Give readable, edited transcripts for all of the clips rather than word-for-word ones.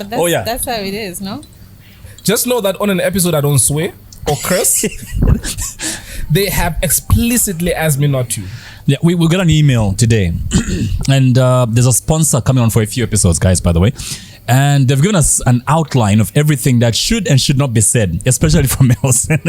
But that's, that's how it is, no? Just know that on an episode I don't swear or curse. They have explicitly asked me not to. Yeah, we got an email today. And there's a sponsor coming on for a few episodes, guys, by the way. And they've given us an outline of everything that should and should not be said, especially from Elson.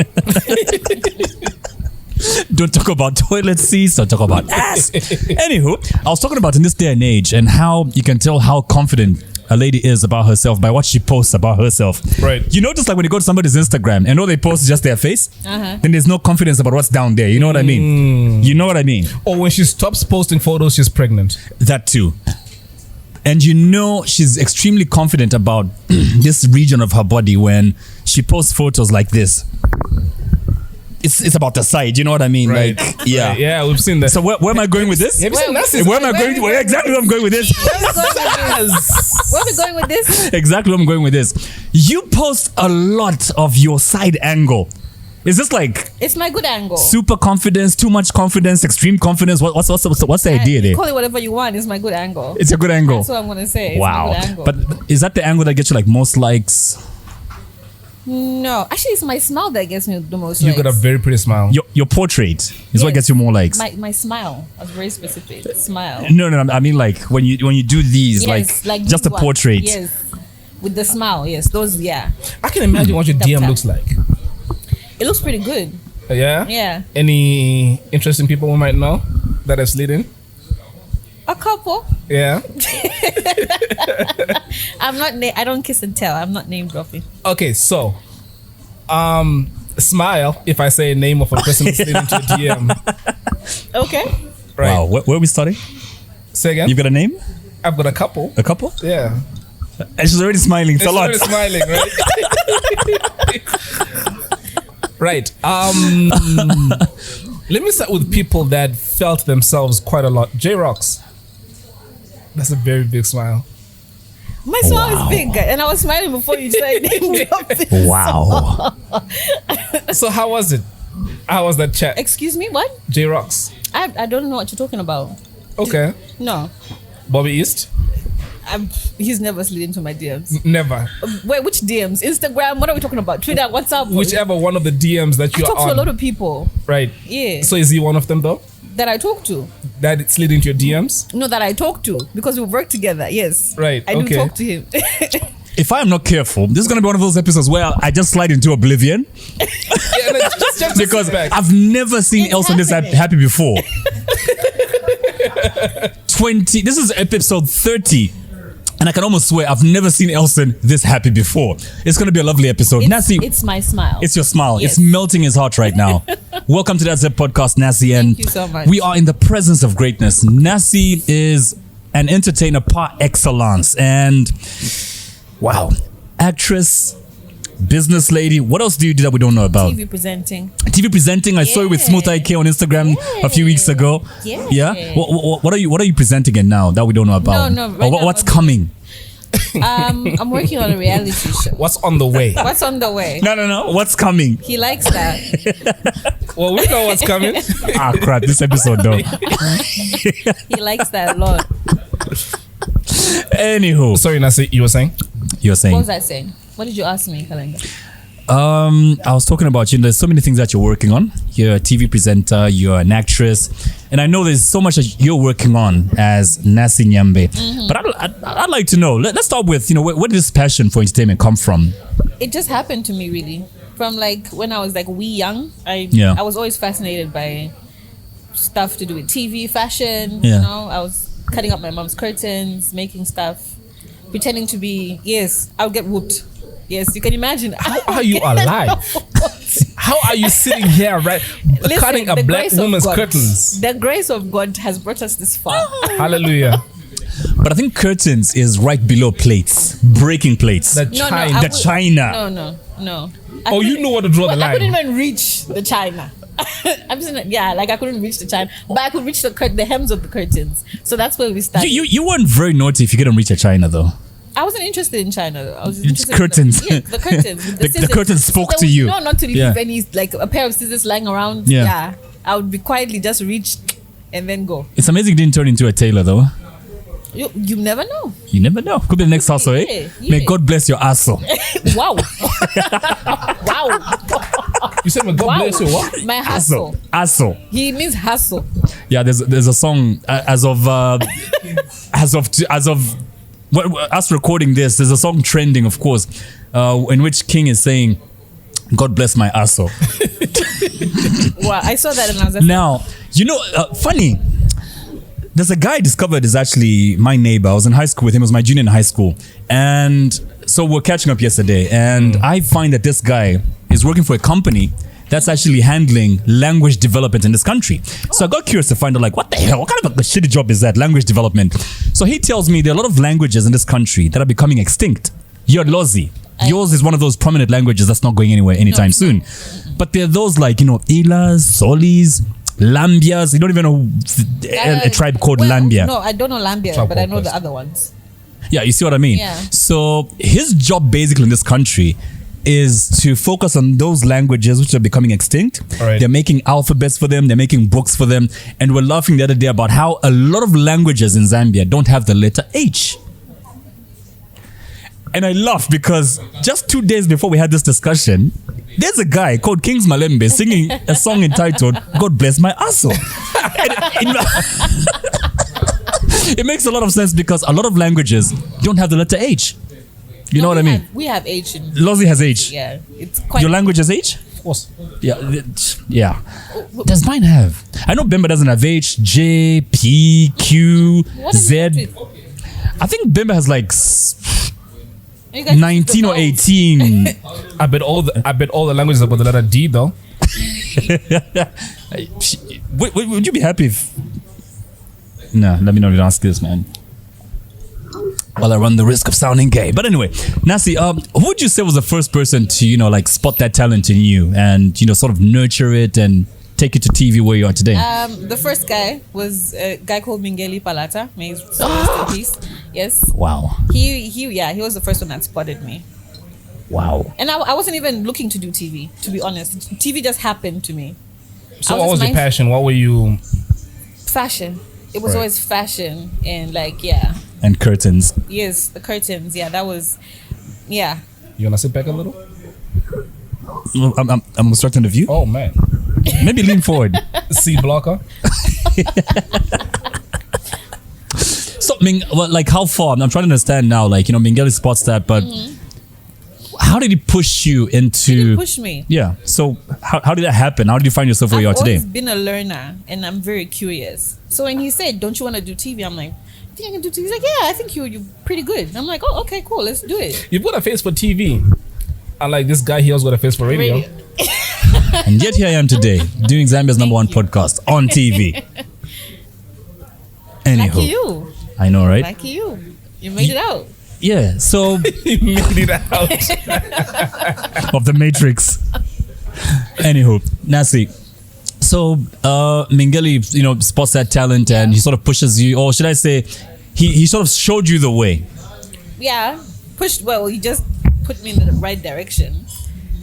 Don't talk about toilet seats, don't talk about ass. Anywho, I was talking about in this day and age and how you can tell how confident a lady is about herself by what she posts about herself. Right. You notice like when you go to somebody's Instagram and all they post is just their face, then there's no confidence about what's down there. You know what I mean? You know what I mean? Or when she stops posting photos, she's pregnant. That too. And you know she's extremely confident about this region of her body when she posts photos like this. It's about the side, you know what I mean? Right. Like, yeah. Right. Yeah, we've seen that. So where am I going with this? Have you seen that? Where am I going? Where exactly where I'm going with this? Where are we going with this? Exactly where I'm going with this. You post a lot of your side angle. Is this like It's my good angle. super confidence, too much confidence, extreme confidence? What's the idea there? Call it whatever you want. It's my good angle. It's a good angle. That's what I'm gonna say. It's Wow. my good angle. But is that the angle that gets you like most likes? No, actually, it's my smile that gets me the most. You got a very pretty smile. Your portrait is what Yes. gets you more likes. My smile. I was very specific. Smile. No, I mean like when you do these, Yes, like just a this one. portrait. Yes, with the smile. Yes, those. Yeah, I can imagine what your Tap, DM tap. looks like. it looks pretty good. Yeah? Yeah, Any interesting people we might know that have slid in? a couple. Yeah. I'm not. I don't kiss and tell. I'm not name dropping. Okay, so smile if I say a name of a person who slid into a DM. Okay. Right. Wow, where are we starting? Say again? You've got a name? I've got a couple. A couple? Yeah. And she's already smiling. It's a lot. It's smiling, right? Right. Let me start with people that felt themselves quite a lot. J-Rocks. That's a very big smile. My smile is big, and I was smiling before you said name dropping. Wow. So. So how was it? How was that chat? Excuse me. What? J-Rocks. I don't know what you're talking about. Okay. No. Bobby East? He's never slid into my DMs. Never. Wait, which DMs? Instagram? What are we talking about? Twitter? WhatsApp? Whichever one of the DMs that I you're talk on. to a lot of people. Right. Yeah. So is he one of them though? That I talk to. That it slid into your DMs? No, that I talk to because we work together. Yes. Right, I do okay. talk to him. If I am not careful, this is going to be one of those episodes where I just slide into oblivion. Yeah, no, just Because sit back. I've never seen It's Elson this happening. happy before. 20. This is episode 30. And I can almost swear I've never seen Elson this happy before. It's going to be a lovely episode. Nasi, It's my smile. it's your smile. Yes. It's melting his heart right now. Welcome to that Zed Podcast, Nasi. And Thank you so much. we are in the presence of greatness. Nasi is an entertainer par excellence. And wow, actress, business lady. What else do you do that we don't know about? TV presenting. TV presenting. I saw you with Smooth IK on Instagram a few weeks ago. Yeah. Yeah. What are you presenting in now that we don't know about? No, Or right now what's I'm- coming? I'm working on a reality show. What's on the way? What's on the way? No. What's coming? He likes that. Well, we know what's coming. Ah, crap. This episode though. He likes that a lot. Anywho, Sorry, Nasi, you were saying? you're What saying. was I saying? What did you ask me, Kalenda? I was talking about there's so many things that you're working on. You're a TV presenter, you're an actress, and I know there's so much that you're working on as Nasi Nyambe. But I'd like to know. Let's start with where did this passion for entertainment come from? It just happened to me really. From like when I was like wee young, I was always fascinated by stuff to do with TV, fashion. Yeah. You know, I was cutting up my mom's curtains, making stuff, pretending to be. Yes, I would get whooped. Yes, you can imagine. How are you alive? How are you sitting here, right? Cutting a the black grace of woman's God. curtains. The grace of God has brought us this far. Hallelujah. But I think curtains is right below plates, breaking plates. The No, China. I The China. No. Oh, you know what to draw the I couldn't line. even reach the China. I'm just like I couldn't reach the China, but I could reach the hems of the curtains. So that's where we started. You weren't very naughty if you couldn't reach a China though. I wasn't interested in China. I was It's interested curtains. In the curtains. With The scissors. curtains spoke So to you. No, not to leave Yeah. any like a pair of scissors lying around. Yeah. Yeah, I would be quietly just reach and then go. It's amazing you didn't turn into a tailor though. You never know. You never know. Could be the next hustle, eh? Yeah. May God bless your asshole. Wow. Wow. You said, "My God bless you." What? My hustle. Asshole. He means hustle. Yeah, there's a song as of us recording this. There's a song trending, of course, in which King is saying, "God bless my asshole." Wow, I saw that and I was like, Now, funny. There's a guy I discovered is actually my neighbor. I was in high school with him. He was my junior in high school. And so we're catching up yesterday. And I find that this guy is working for a company that's actually handling language development in this country. So I got curious to find out, like, what the hell? What kind of a shitty job is that, language development? So he tells me there are a lot of languages in this country that are becoming extinct. You're Lozi. Yours is one of those prominent languages that's not going anywhere anytime soon. But there are those like, Ilas, Solis, Lambias. You don't even know a tribe called Lambia. No, I don't know Lambia, Tribe but I know called the other ones. Yeah, you see what I mean? Yeah. So his job basically in this country is to focus on those languages which are becoming extinct. Right. They're making alphabets for them. They're making books for them. And we're laughing the other day about how a lot of languages in Zambia don't have the letter H. And I laugh because just 2 days before we had this discussion, there's a guy called Kings Malembe singing a song entitled "God Bless My Asshole." It makes a lot of sense because a lot of languages don't have the letter H. You know what I mean? We have H in. Lozi has H. Yeah, it's quite. Your language has H? Of course. Yeah. Does mine have? I know Bemba doesn't have H, J, P, Q, What is Z. it? I think Bemba has like You guys 19 or 18. I bet all the languages about the letter D though. Would you be happy if... Nah, let me not even ask this, man. Well, I run the risk of sounding gay. But anyway, Nasi, who would you say was the first person to, spot that talent in you and, sort of nurture it and take it to TV where you are today? The first guy was a guy called Mingeli Palata. May his soul rest in peace. Yes. Wow. He was the first one that spotted me. Wow. And I wasn't even looking to do TV, to be honest. TV just happened to me. So what was your passion? What were you? Fashion. It was Right. always fashion and And curtains. yes, the curtains. Yeah, that was, yeah. You wanna sit back a little? I'm obstructing the view. Oh man. Maybe lean forward. C blocker. So, how far? I'm trying to understand now. Mingeli spots that, but how did he push you into? He didn't push me. Yeah. So, how did that happen? How did you find yourself where you are I've today? always been a learner and I'm very curious. So when he said, "Don't you want to do TV?" I'm like, "I think I can do TV." He's like, "Yeah, I think you're pretty good." I'm like, "Oh, okay, cool. Let's do it." You've got a face for TV. Unlike this guy, he also got a face for radio. And yet here I am today, doing Zambia's #1 podcast on TV. Anywho, Lucky you. I know, right? Lucky you. You made it out. Yeah. So He made it out. of the Matrix. Anywho, Nasi. So Mingeli, spots that talent and he sort of pushes you, or should I say, he sort of showed you the way. Yeah. He just put me in the right direction.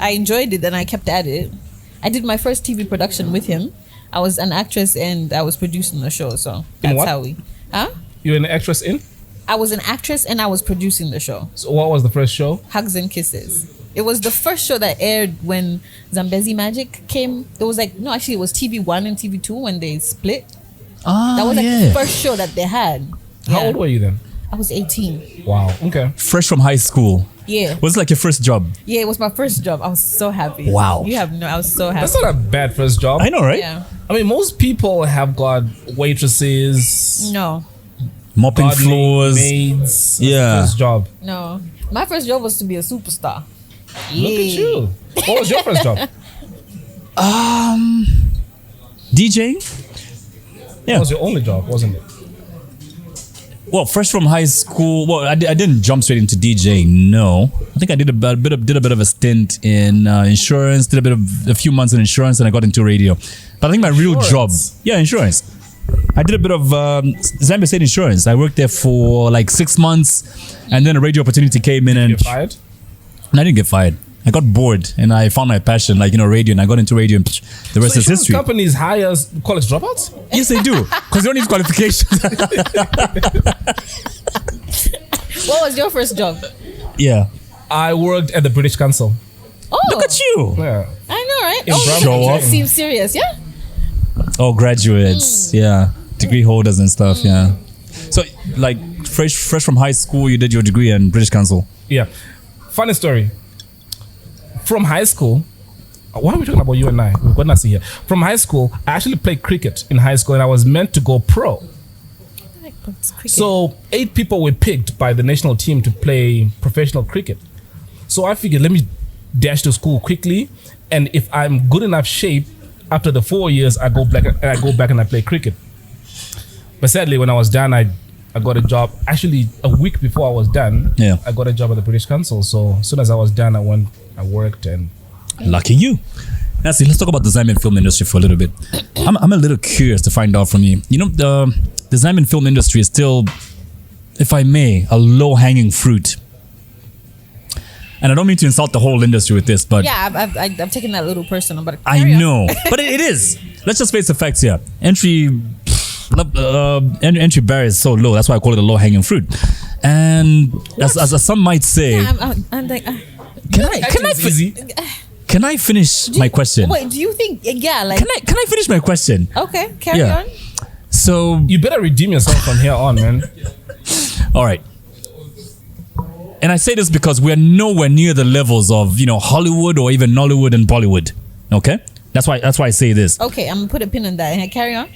I enjoyed it and I kept at it. I did my first TV production with him. I was an actress and I was producing the show, so that's what? how we. Huh? You were an actress in? I was an actress and I was producing the show. So what was the first show? Hugs and Kisses. It was the first show that aired when Zambezi Magic came. There was it was TV1 and TV2 when they split. That was the first show that they had. How Yeah. old were you then? I was 18. Wow. Okay. Fresh from high school. Yeah. Was it like your first job? Yeah, it was my first job. I was so happy. Wow. I was so happy. That's not a bad first job. I know, right? Yeah. I mean, most people have got waitresses, No. Mopping gardening, floors. maids. That's the Yeah. first job. No. My first job was to be a superstar. Look at you. What was your first job? DJing? That Yeah. was your only job, wasn't it? Well, fresh from high school. Well, I didn't jump straight into DJing. No, I think I did a bit of a stint in insurance. Did a few months in insurance, and I got into radio. But I think my real job, insurance. I did a bit of Zambia State Insurance. I worked there for like 6 months, and then a radio opportunity came in, and You're fired? I didn't get fired. I got bored, and I found my passion, radio, and I got into radio, and the rest So is insurance history. companies hire college dropouts? Yes, they do, because they don't need qualifications. What was your first job? Yeah. I worked at the British Council. Oh, Look at you. Yeah. I know, right? In Brown Show that off. seems serious, yeah? Oh, graduates. Yeah. Degree holders and stuff. Yeah. So, like, fresh from high school, you did your degree in British Council. Yeah. Funny story. From high school, why are we talking about you and I? We've got Nasi here. From high school, I actually played cricket in high school and I was meant to go pro. So 8 people were picked by the national team to play professional cricket. So I figured, let me dash to school quickly, and if I'm good enough shape, after the 4 years, I go back and I play cricket. But sadly, when I was done, I got a job. Actually, a week before I was done, I got a job at the British Council. So as soon as I was done, I worked, and lucky you. Nancy, let's talk about the Zambian film industry for a little bit. I'm a little curious to find out from you. You know, the Zambian film industry is still, if I may, a low-hanging fruit. And I don't mean to insult the whole industry with this, but yeah, I've taken that a little personal, but I know, but it is. Let's just face the facts here. Entry barrier is so low. That's why I call it a low-hanging fruit. And as some might say, I'm like, can I finish my question? Wait, do you think? Yeah, like, can I finish my question? Okay, carry on. So you better redeem yourself from here on, man. All right. And I say this because we're nowhere near the levels of, you know, Hollywood or even Nollywood and Bollywood. Okay? That's why I say this. Okay, I'm going to put a pin on that and carry on.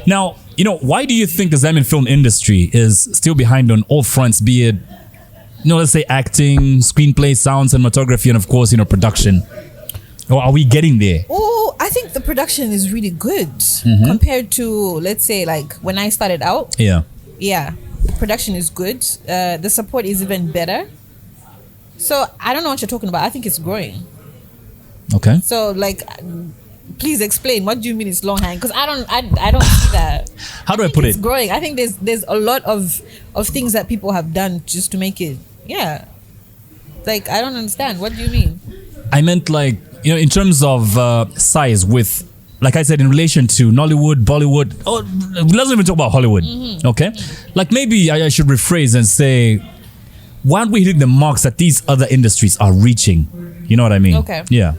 Now, you know, why do you think the Zambian film industry is still behind on all fronts, be it, you know, let's say acting, screenplay, sound, cinematography, and of course, you know, production? Or are we getting there? Oh, I think the production is really good compared to, let's say, like when I started out. Yeah. Yeah. The production is good. The support is even better. So I don't know what you're talking about. I think it's growing. Okay. So like, please explain. What do you mean it's long hang? Because I don't see that. How do I put it's it? Growing. I think there's a lot of things that people have done just to make it. Yeah. Like, I don't understand. What do you mean? I meant, like, you know, in terms of size, with, like I said, in relation to Nollywood, Bollywood, let's even talk about Hollywood, okay? Like, maybe I should rephrase and say, why aren't we hitting the marks that these other industries are reaching? You know what I mean? Okay. Yeah.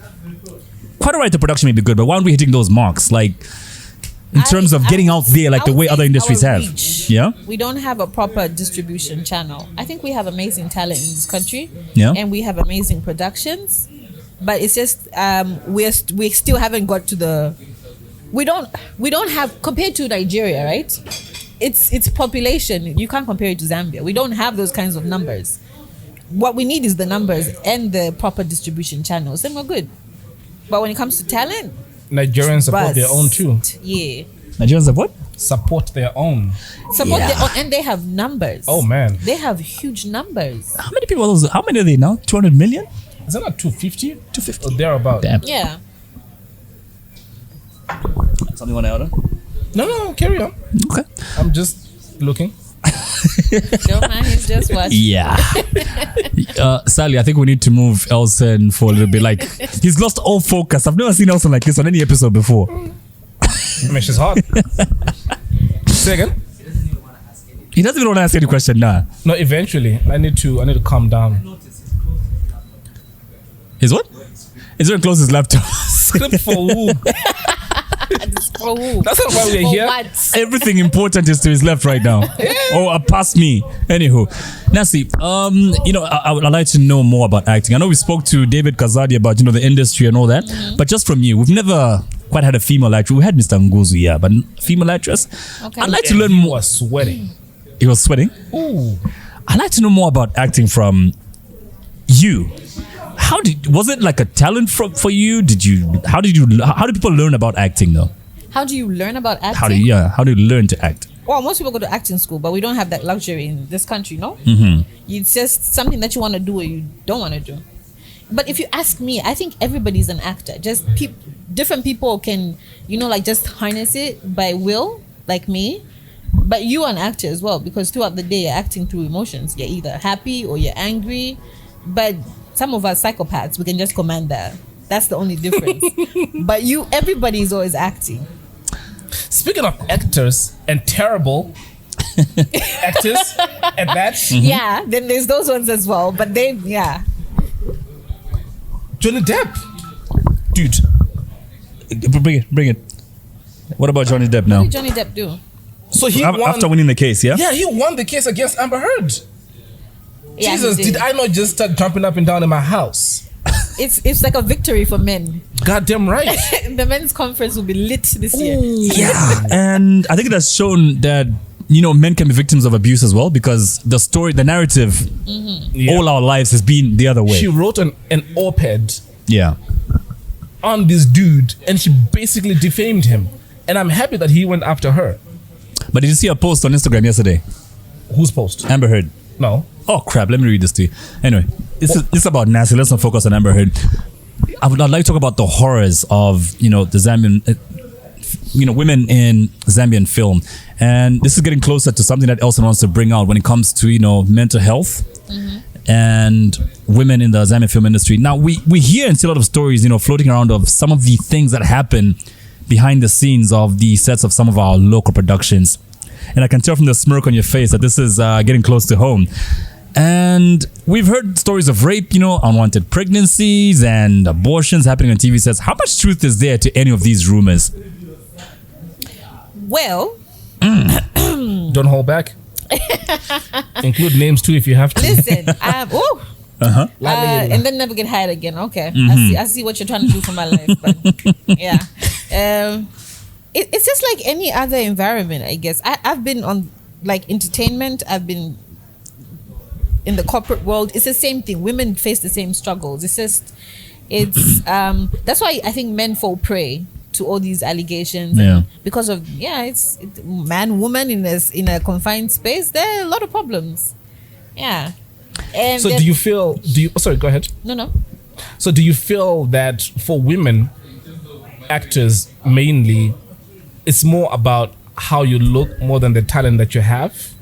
Quite all right, the production may be good, but why aren't we hitting those marks? Like, in terms of getting out there, like the way other industries have. Yeah? We don't have a proper distribution channel. I think we have amazing talent in this country. Yeah. And we have amazing productions. But it's just we still haven't got to the we don't have, compared to Nigeria, right? It's population. You can't compare it to Zambia. We don't have those kinds of numbers. What we need is the numbers and the proper distribution channels, then we're good. But when it comes to talent, Nigerians support their own too. Yeah. Nigerians have what? Support their own. Their own, and they have numbers. Oh man, they have huge numbers. How many people are those? How many are they now? 200 million? Is that not 250? 250. Or thereabout. Damn. Yeah. Something you want to order? No, carry on. Okay. I'm just looking. Don't mind, he's just watching. Yeah. Sally, I think we need to move Elson for a little bit. Like, he's lost all focus. I've never seen Elson like this on any episode before. I mean, she's hot. Say again? He doesn't even want to ask any question now. No, eventually. I need to calm down. His what? He's going to close his laptop. Script for who? For who? That's not why we're here. What? Everything important is to his left right now. Or past me. Anywho. Nasi, you know, I'd like to know more about acting. I know we spoke to David Kazadi about, you know, the industry and all that. But just from you, we've never quite had a female actress. We had Mr. Nguzu, yeah, but female actress. Okay. I'd like to learn more. He was sweating. He was sweating? Ooh. I'd like to know more about acting from you. Was it like a talent for you? How do people learn about acting though? How do you learn about acting? How do you learn to act? Well, most people go to acting school, but we don't have that luxury in this country, no? It's just something that you want to do or you don't want to do. But if you ask me, I think everybody's an actor. Just different people can, you know, like just harness it by will, like me. But you are an actor as well, because throughout the day you're acting through emotions. You're either happy or you're angry. But some of us psychopaths, we can just command that. That's the only difference. But everybody is always acting. Speaking of actors and terrible, actors at that. Yeah, then there's those ones as well. But they, yeah. Johnny Depp, dude. Bring it. What about Johnny Depp now? What did Johnny Depp do? So he won After winning the case, yeah? Yeah, he won the case against Amber Heard. Yeah, Jesus, he did I not just start jumping up and down in my house? It's like a victory for men. Goddamn right. The men's conference will be lit this year. Yeah. And I think it has shown that, men can be victims of abuse as well, because the narrative, all our lives has been the other way. She wrote an op-ed Yeah. on this dude and she basically defamed him. And I'm happy that he went after her. But did you see a post on Instagram yesterday? Whose post? Amber Heard. No. Oh crap, let me read this to you. Anyway, this is about Nasi. Let's not focus on Amber Heard. I'd like to talk about the horrors of, the Zambian, women in Zambian film. And this is getting closer to something that Elson wants to bring out when it comes to, mental health and women in the Zambian film industry. Now, we hear and see a lot of stories, floating around of some of the things that happen behind the scenes of the sets of some of our local productions. And I can tell from the smirk on your face that this is getting close to home. And we've heard stories of rape, unwanted pregnancies and abortions happening on TV sets. How much truth is there to any of these rumors? Well, Don't hold back. Include names too if you have to. listen, and then never get hired again. Okay, I see what you're trying to do for my life. But yeah, it's just like any other environment, I guess. I've been on like entertainment. I've been in the corporate world. It's the same thing. Women face the same struggles. It's that's why I think men fall prey to all these allegations. Yeah. Because of it's man, woman in a confined space. There are a lot of problems. Yeah. And So do you sorry, go ahead. No. So do you feel that for women actors mainly, it's more about how you look more than the talent that you have?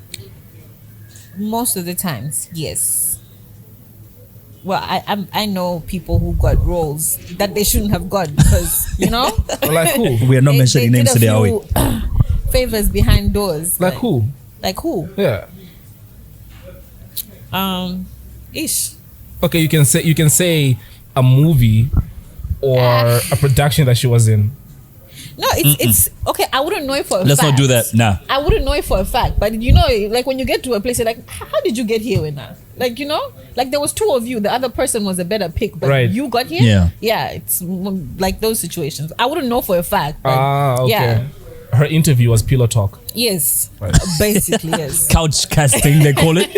Most of the times, yes. Well, I know people who got roles that they shouldn't have got because Like who? We are not mentioning names today, are we? Favors behind doors. Like who? Like who? Yeah. Ish. Okay, you can say a movie or a production that she was in. No, it's okay. I wouldn't know it for a Let's fact. not do that. Nah. I wouldn't know it for a fact, but like when you get to a place, you're like, how did you get here with that? Like like there was two of you. The other person was a better pick, but Right. you got here. Yeah, it's like those situations. I wouldn't know for a fact. But Okay. Yeah. Her interview was pillow talk. Yes. Right. Basically, yes. Couch casting, they call it.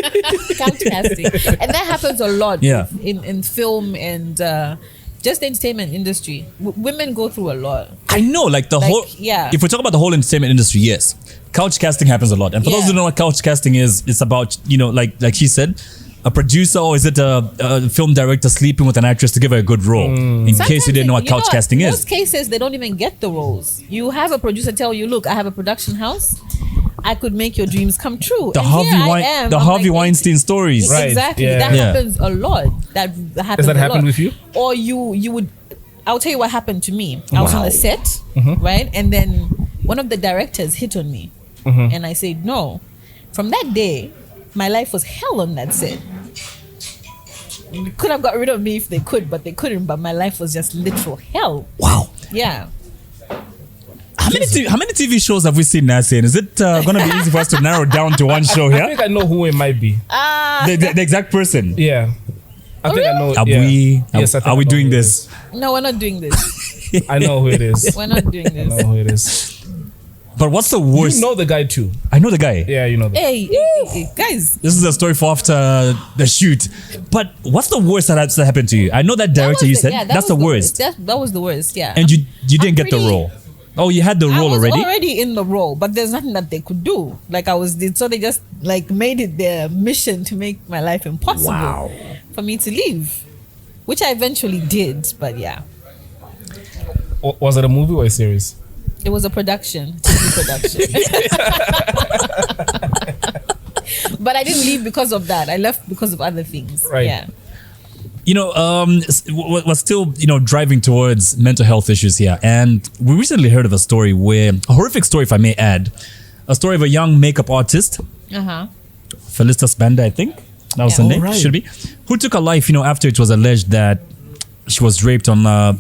Couch casting, and that happens a lot. Yeah. In film and just the entertainment industry, women go through a lot. I know, like whole. yeah. If we talk about the whole entertainment industry, yes, couch casting happens a lot. And for those Yeah. who don't know what couch casting is, it's about like she said, a producer or is it a film director sleeping with an actress to give her a good role? In case Sometimes you didn't know what couch casting in is. most cases, they don't even get the roles. You have a producer tell you, "Look, I have a production house. I could make your dreams come true." The And Harvey here I am. I'm Harvey like, Weinstein stories. Right. Exactly. Yeah. That Yeah. happens a lot. That happens. Does that a happen lot. with you? Or you would. I'll tell you what happened to me. I was on a set, Mm-hmm. right, and then one of the directors hit on me, Mm-hmm. and I said no. From that day, my life was hell on that set. They could have got rid of me if they could, but they couldn't. But my life was just literal hell. Wow. Yeah. How many TV shows have we seen Nasi in? Is it going to be easy for us to narrow down to one show I here? think I know who it might be. The exact person. Yeah. I think I know. Are yeah. we? Yes, I think Are I we know doing who it this? No, we're not doing this. is. I know who it is. We're not doing I this. know who it is. But what's the worst? You know the guy too. I know the guy. Yeah, you know the Hey, guys. This is a story for after the shoot. But what's the worst that has happened to you? I know that director you said. That's the worst. That was the worst. Yeah. And you didn't get the pretty- role. Oh, you had the I role was already? in the role, but there's nothing that they could do. Like so they just like made it their mission to make my life impossible for me to leave, which I eventually did. But yeah, Was it a movie or a series? it was a production, TV production. But I didn't leave because of that. I left because of other things. Right. Yeah. Was still, driving towards mental health issues here. And we recently heard of a story a horrific story, if I may add, a story of a young makeup artist, Felicitas Banda, I think that was her name. right. Should be, who took her life, after it was alleged that she was raped on a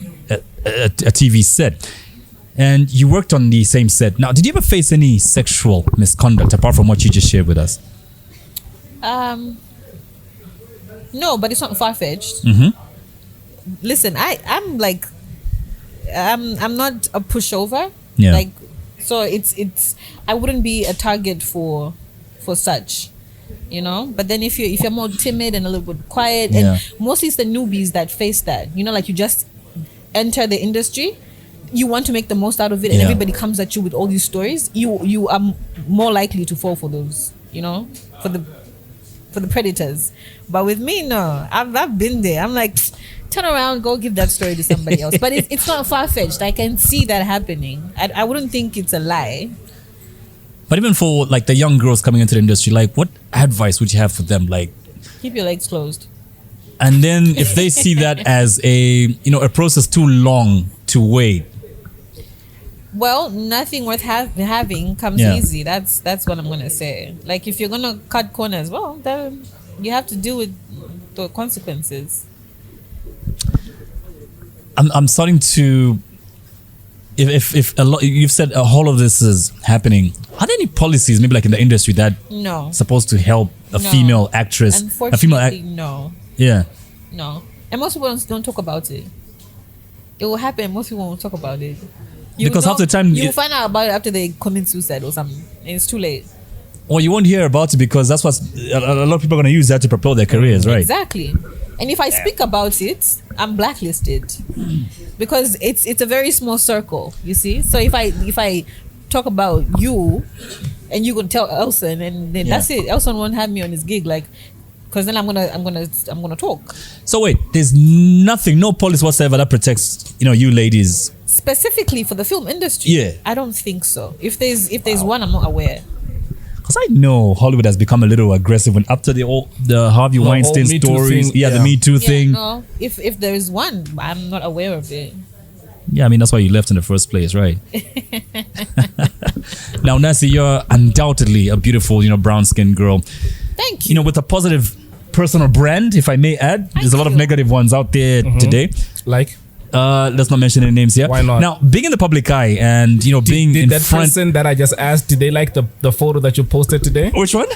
TV set. And you worked on the same set. Now, did you ever face any sexual misconduct apart from what you just shared with us? No, but it's not far-fetched. Listen, I'm like, I'm not a pushover. Yeah. Like, so it's I wouldn't be a target for such, But then if you're more timid and a little bit quiet, and mostly it's the newbies that face that. Like you just enter the industry, you want to make the most out of it, and everybody comes at you with all these stories. You are more likely to fall for those, for the predators. But with me, no, I've been there. I'm like, turn around, go give that story to somebody else. But it's not far-fetched. I can see that happening. I wouldn't think it's a lie. But even for like the young girls coming into the industry, like what advice would you have for them? Like, keep your legs closed. And then if they see that as a process too long to wait. Well, nothing worth having comes easy. That's what I'm gonna say. Like if you're gonna cut corners, well, then you have to deal with the consequences. I'm starting to. If a lot, you've said a whole of this is happening. Are there any policies, maybe like in the industry, that supposed to help a female actress? Unfortunately, no. Yeah. No, and most people don't talk about it. It will happen. Most people won't talk about it. Because half the time you will find out about it after they commit suicide or something, and it's too late. Or you won't hear about it because that's what a lot of people are going to use that to propel their careers, right? Exactly. And if I speak about it, I'm blacklisted because it's a very small circle. You see, so if I talk about you, and you can tell Elson, and then that's it. Elson won't have me on his gig, like, because then I'm gonna talk. So wait, there's nothing, no policy whatsoever that protects you ladies specifically for the film industry. Yeah, I don't think so. If there's one, I'm not aware. Because I know Hollywood has become a little aggressive when after the Harvey Weinstein stories, the Me Too thing. No, if there is one, I'm not aware of it. Yeah, I mean that's why you left in the first place, right? Now, Nasi, you're undoubtedly a beautiful, brown-skinned girl. Thank you. With a positive personal brand, if I may add. There's a lot of negative ones out there today. Like? Let's not mention any names here. Why not? Now, being in the public eye and being in that front. Person that I just asked, did they like the photo that you posted today? Which one?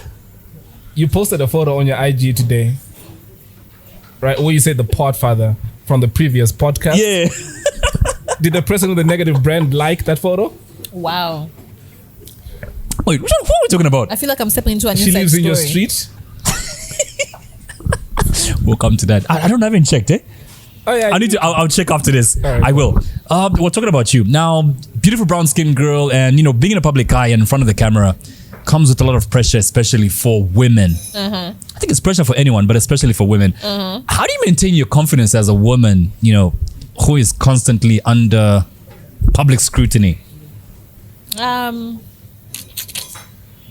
You posted a photo on your IG today, right? Where you said the Podfather from the previous podcast. Yeah. Did the person with the negative brand like that photo? Wow. Wait, what are we talking about? I feel like I'm stepping into an She inside lives story. in your street. We'll come to that. I don't have it checked, eh? Oh yeah. I need to. I'll check after this. Right, I will. We're talking about you now. Beautiful brown-skinned girl, and being in a public eye and in front of the camera comes with a lot of pressure, especially for women. I think it's pressure for anyone, but especially for women. How do you maintain your confidence as a woman? Who is constantly under public scrutiny?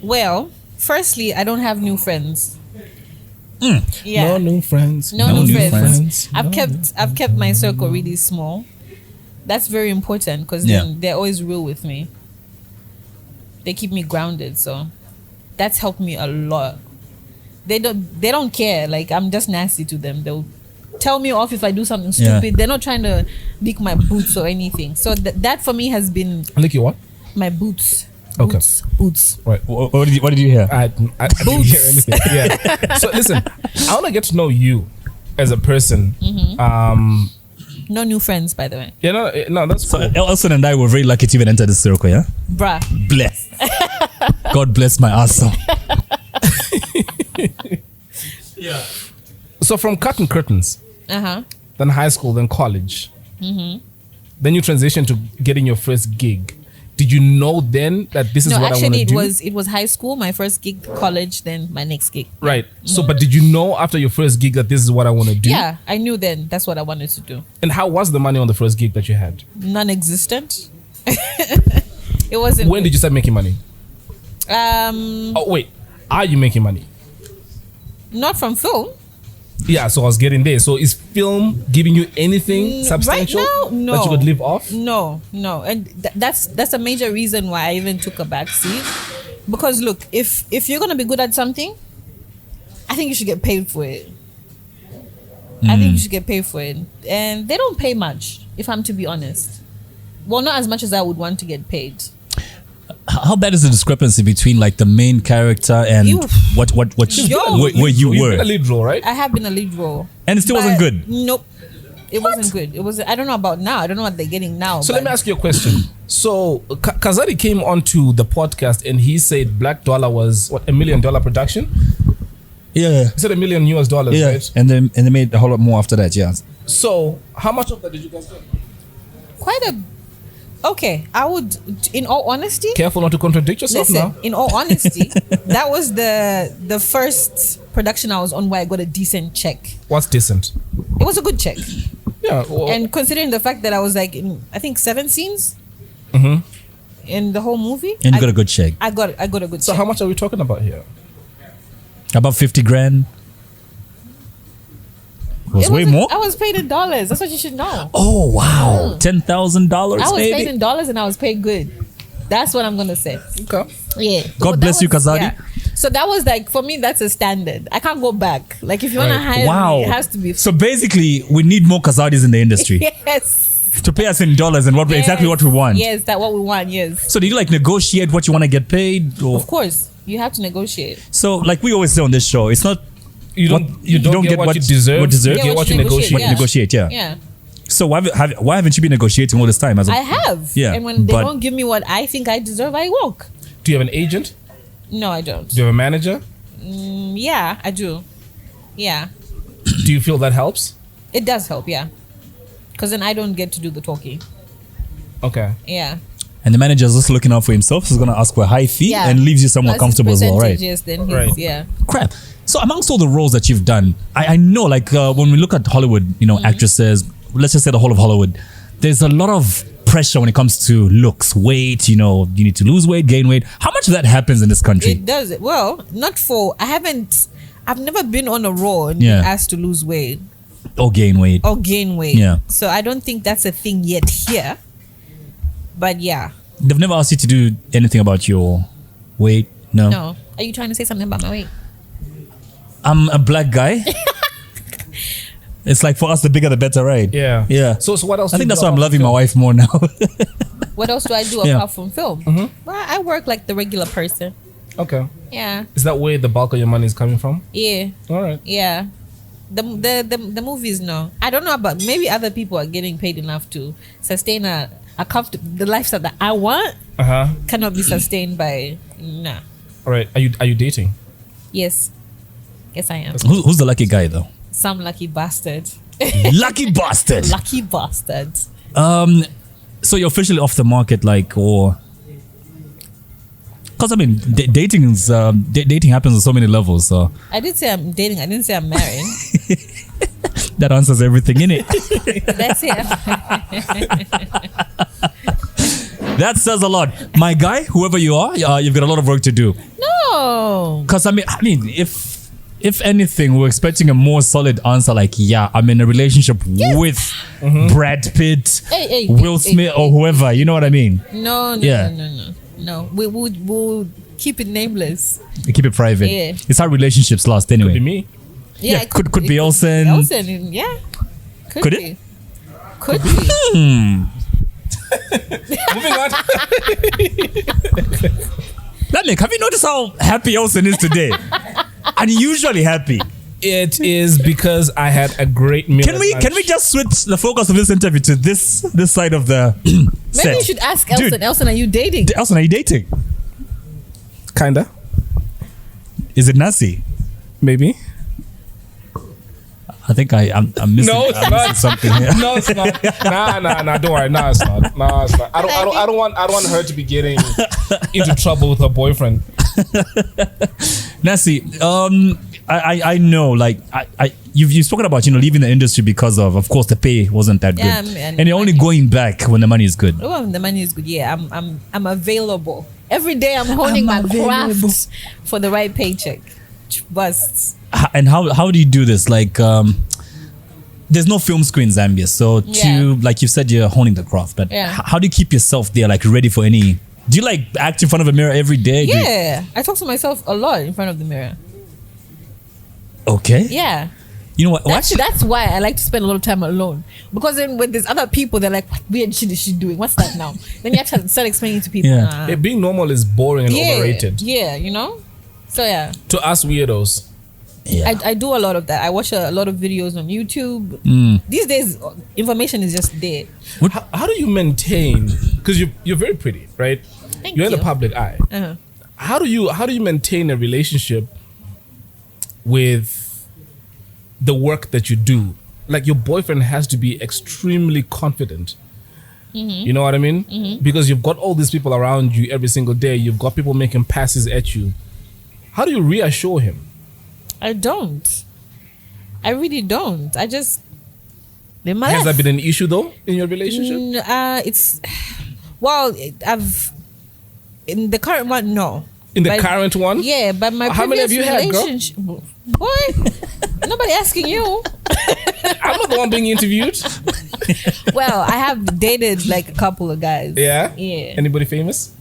Well, firstly, I don't have new friends. Yeah. No new friends. No new friends. I've kept my circle really small. That's very important because then they're always real with me. They keep me grounded, so that's helped me a lot. They don't care. Like I'm just nasty to them. They'll tell me off if I do something stupid. They're not trying to lick my boots or anything. So that for me has been lick your what? My boots. Okay. Boots. Right. What did you hear? I didn't hear anything. Yeah. So listen, I want to get to know you as a person. No new friends, by the way. Yeah, no, that's cool. So Elson and I were very lucky to even enter this circle, yeah? Bruh. Bless. God bless my ass. Yeah. So from cutting curtains, then high school, then college, then you transition to getting your first gig. Did you know then that this is what I want to do? No, actually, it was high school, my first gig, college, then my next gig. Right. So, but did you know after your first gig that this is what I want to do? Yeah, I knew then that's what I wanted to do. And how was the money on the first gig that you had? Non-existent. It wasn't. When did you start making money? Oh wait, are you making money? Not from film. Yeah, so I was getting there. So is film giving you anything substantial right now, no. that you could live off? No. And that's a major reason why I even took a back seat. Because look, if you're gonna be good at something, I think you should get paid for it. I think you should get paid for it, and they don't pay much. If I'm to be honest, well, not as much as I would want to get paid. How bad is the discrepancy between like the main character and Ew. what Yo. where you You've were? been a lead role, right? I have been a lead role, And it still wasn't but good? Nope, it wasn't good. It was. I don't know about now. I don't know what they're getting now. So but let me ask you a question. So Kazadi came onto the podcast and he said Black Dollar was what, $1 million production? Yeah. He said $1 million US, Yeah. right? And they made a whole lot more after that, yeah. So how much of that did you guys get? quite a. Okay, I would. In all honesty, Careful not to contradict yourself listen. now. In all honesty, that was the first production I was on where I got a decent check. What's decent? It was a good check. Yeah. Well, And considering the fact that I was like in, I think 7 scenes in the whole movie, And you got a good check. I got a good so check. how much are we talking about here? About 50 grand. It was way wasn't- more. I was paid in dollars. That's what you should know. Oh wow. $10,000 I was maybe. paid in dollars and I was paid good. That's what I'm gonna say. Okay. Yeah. God that bless you, was- Kazadi. yeah. So that was like, for me, that's a standard. I can't go back. Like if you wanna Right. hire Wow. me, it has to be. So basically we need more Kazadis in the industry Yes. to pay us in dollars and exactly what we want. Yes, that's what we want. Yes. So do you like negotiate what you want to get paid? Or? Of course, you have to negotiate. So like we always say on this show, it's not You don't. You don't get what you deserve. what deserve. You get what you negotiate. What you negotiate, yeah. Yeah. So why haven't you been negotiating all this time? As a, I have. Yeah, And when they but- don't give me what I think I deserve, I walk. Do you have an agent? No, I don't. Do you have a manager? Yeah, I do. Yeah. Do you feel that helps? It does help, yeah. Because then I don't get to do the talking. Okay. Yeah. and the manager is just looking out for himself. He's gonna ask for a high fee Yeah. and leaves you somewhere Plus his comfortable as well, right? percentages, then Right. yeah. Crap. So amongst all the roles that you've done, I know like when we look at Hollywood, actresses, let's just say the whole of Hollywood, there's a lot of pressure when it comes to looks, weight, you need to lose weight, gain weight. How much of that happens in this country? It does. Well, not for. I've never been on a role and Yeah. been asked to lose weight Or gain weight? or gain weight. Yeah. So I don't think that's a thing yet here. But yeah. They've never asked you to do anything about your weight? No. No. Are you trying to say something about my weight? I'm a black guy. It's like for us, the bigger the better, right? Yeah. Yeah. So what else? I do think you that's do why I'm apart loving from my film? wife more now. What else do I do Yeah. apart from film? Well, I work like the regular person. Okay. Yeah. Is that where the bulk of your money is coming from? Yeah. All right. Yeah. The movies, no. I don't know about, maybe other people are getting paid enough to sustain a comfortable, the lifestyle that I want cannot be sustained by, nah. All right. Are you dating? Yes. Yes, I am. Who's the lucky guy though? Some lucky bastard. Lucky bastard. Lucky bastard. So you're officially off the market, like, or because I mean, dating happens on so many levels. So I did say I'm dating. I didn't say I'm marrying. that answers everything in it. That's it. That says a lot, my guy. Whoever you are, you've got a lot of work to do. No. Because I mean, if anything, we're expecting a more solid answer. Like, yeah, I'm in a relationship with Brad Pitt, Hey, Will Smith, or whoever. You know what I mean? No. Yeah. No. We would keep it nameless. We keep it private. Yeah. It's how relationships last anyway. Be me. Yeah, it could be Elson. Elson, yeah. Could be. it? Could be. Moving on. Nick, have you noticed how happy Elson is today? Unusually happy. It is because I had a great meal. Can we just switch the focus of this interview to this side of the set? Maybe you should ask Elson. Dude. Elson, are you dating? Elson, are you dating? Kinda. Is it Nasi? Maybe. I think I'm missing, No, it's I'm not. missing something here. No, it's not. Nah. Don't worry. Nah, it's not. Nah, it's not. I don't want her to be getting into trouble with her boyfriend. Nasi, I know, like you've spoken about leaving the industry because of course the pay wasn't that good, Yeah, and you're only going back when the money is good. Oh, the money is good. Yeah, I'm available. Every day I'm honing my craft for the right paycheck. Busts. And how do you do this? Like, there's no film school in Zambia, so Yeah. like you said, you're honing the craft. But Yeah. how do you keep yourself there, like ready for any Do you like act in front of a mirror every day? Yeah, I talk to myself a lot in front of the mirror. Okay. Yeah. You know what? That's why I like to spend a lot of time alone. Because then when there's other people, they're like, what weird shit is she doing? What's that now? Then you have to start explaining to people. Yeah. Being normal is boring and overrated. Yeah, you know? So yeah. To us weirdos. Yeah. I do a lot of that. I watch a lot of videos on YouTube. These days, information is just there. How do you maintain? Because you're very pretty, right? Thank you're in you. the public eye. Uh-huh. How do you maintain a relationship with the work that you do? Like your boyfriend has to be extremely confident. You know what I mean? Because you've got all these people around you every single day. You've got people making passes at you. How do you reassure him? I don't. I really don't. I just... Has that been an issue though in your relationship? It's... Well, in the current one, no. In the current one? Yeah, but my How many have you had, girl? relationship... What? Nobody asking you. I'm not the one being interviewed. Well, I have dated like a couple of guys. Yeah? Yeah. Anybody famous?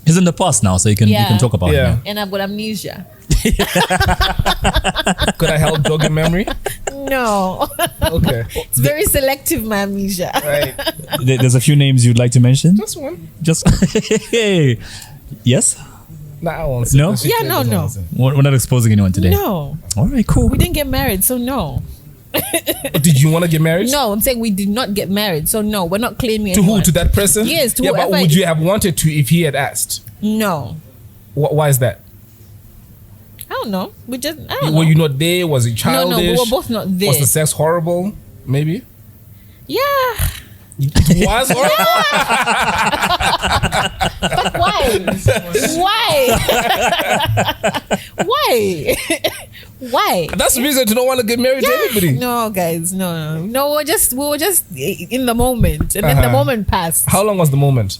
It's in the past now, so you can talk about it. Yeah. Now. And I've got amnesia. Could I help jog your memory? No. Okay. It's very selective, my amnesia. Right. There's a few names you'd like to mention. Just one. Just yes. Nah, I won't say. No? Yeah, no. We're not exposing anyone today. No. All right, cool. We didn't get married, so no. Did you want to get married? No, I'm saying we did not get married, so no, we're not claiming To anyone. who? To that person? Yes, to yeah, but whoever- would you have wanted to if he had asked? No. Why is that? I don't know. I don't Were know. you not there? Was it childish? No, we were both not there. Was the sex horrible? Maybe. Yeah. It was horrible. But why? Why? That's the reason to don't want to get married to anybody. No, guys, no. We were just in the moment, and then the moment passed. How long was the moment?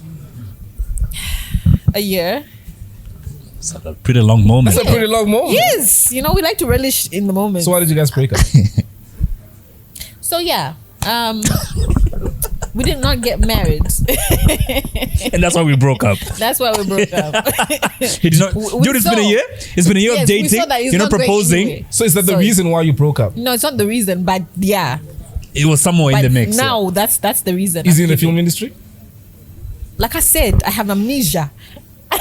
A year. It's a pretty long moment. That's a pretty long moment. Yes, we like to relish in the moment. So why did you guys break up? So yeah, we did not get married. And that's why we broke up. That's why we broke up. He did not. Dude, it's been a year. It's been a year of Yes, we dating. saw that he's You're not not going proposing. anywhere. So is that the Sorry. reason why you broke up? No, it's not the reason, but yeah. It was somewhere in But the mix. now that's the reason. Is he in the actually. film industry? Like I said, I have amnesia. Like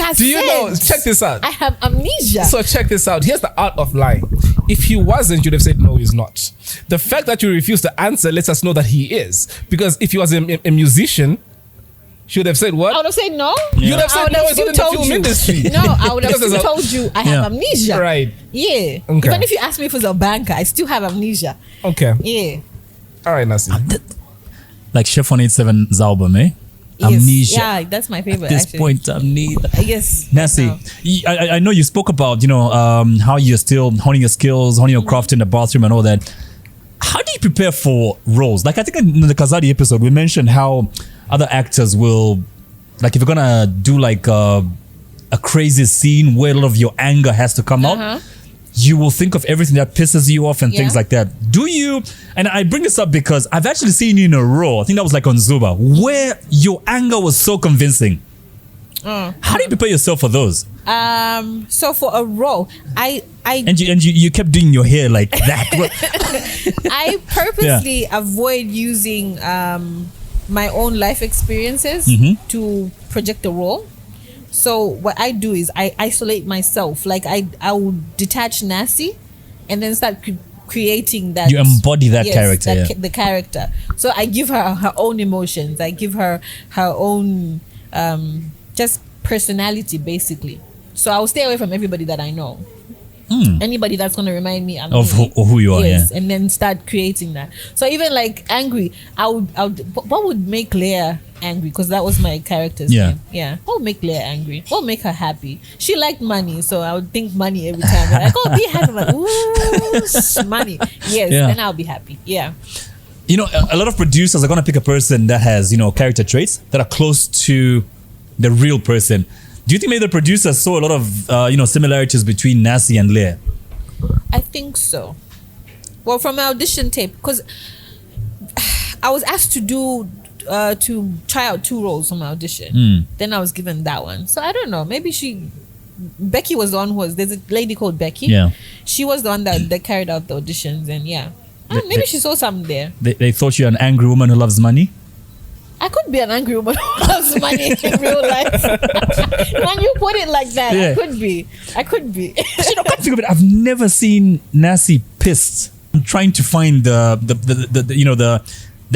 I Do you said, know? Check this out. I have amnesia. So check this out. Here's the art of lying. If he wasn't, you'd have said no, he's not. The fact that you refuse to answer lets us know that he is. Because if he was a musician, she would have said what? I would have said no. You'd have I said would no, have it's not still in the told film you. industry. No, I would have Because still there's a- told you I have amnesia. Right. Yeah. Okay. Even if you ask me if it's a banker, I still have amnesia. Okay. Yeah. All right, Nasi. Like Chef 187's album, eh? Yes. Amnesia. Yeah, that's my favorite. At this actually. point, amnesia. Yes. Nasi, No. I know you spoke about, how you're still honing your skills, honing your craft in the bathroom and all that. How do you prepare for roles? Like I think in the Kazadi episode, we mentioned how other actors will, like if you're gonna do like a crazy scene where a lot of your anger has to come out, you will think of everything that pisses you off and things Yeah. like that. Do you, and I bring this up because I've actually seen you in a role, I think that was like on Zuba, where your anger was so convincing. How do you prepare yourself for those? So for a role, And you kept doing your hair like that. I purposely avoid using my own life experiences to project a role. So what I do is I isolate myself. Like I would detach Nasi and then start creating that. You embody that character, the character. So I give her her own emotions. I give her her own just personality, basically. So I will stay away from everybody that I know. Anybody that's going to remind me Of who you are, yes, and then start creating that. So even like angry, I would what would make Leah angry? Because that was my character's name. Yeah, what would make Leah angry? What would make her happy? She liked money, so I would think money every time. Like, oh, be happy. I'm like, ooh, money. Yes, then I'll be happy. Yeah. A lot of producers are going to pick a person that has, character traits that are close to the real person. Do you think maybe the producers saw a lot of, similarities between Nasi and Leah? I think so. Well, from my audition tape, because I was asked to try out 2 roles on my audition. Then I was given that one. So I don't know. Maybe Becky was the one there's a lady called Becky. Yeah. She was the one that carried out the auditions, and maybe she saw something there. They thought you're an angry woman who loves money. I could be an angry woman who loves money in real life. When you put it like that, Yeah. I could be. You know, come think of it. I've never seen Nasi pissed. I'm trying to find the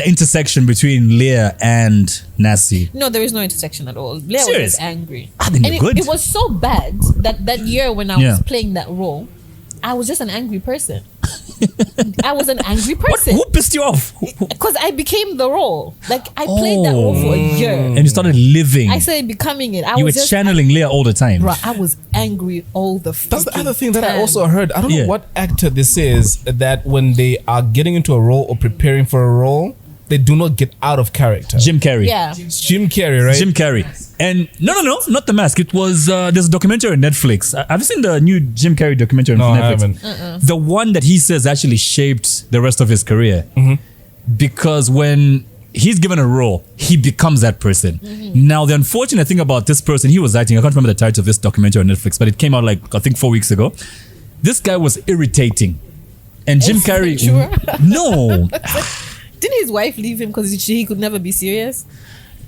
intersection between Leah and Nasi. No, there is no intersection at all. Leah was Serious? just angry. Then you're good. It was so bad that year when I Yeah. was playing that role, I was just an angry person. I was an angry person. Who pissed you off? Because I became the role. Like, I played that role for a year. And you started living. I started becoming it. You were channeling Leah all the time. Bro, I was angry all the That's the other thing that I time. also heard. I don't Yeah. know what actor this is, that when they are getting into a role or preparing for a role, they do not get out of character. Jim Carrey. Yeah. Jim Carrey, right? Jim Carrey. And no, not The Mask. It was there's a documentary on Netflix. Have you seen the new Jim Carrey documentary on No, I Netflix? haven't. The one that he says actually shaped the rest of his career. Because when he's given a role, he becomes that person. Now, the unfortunate thing about this person, he was acting, I can't remember the title of this documentary on Netflix, but it came out like, I think 4 weeks ago. This guy was irritating. And Jim Is it Carrey... true? No. Didn't his wife leave him because he could never be serious?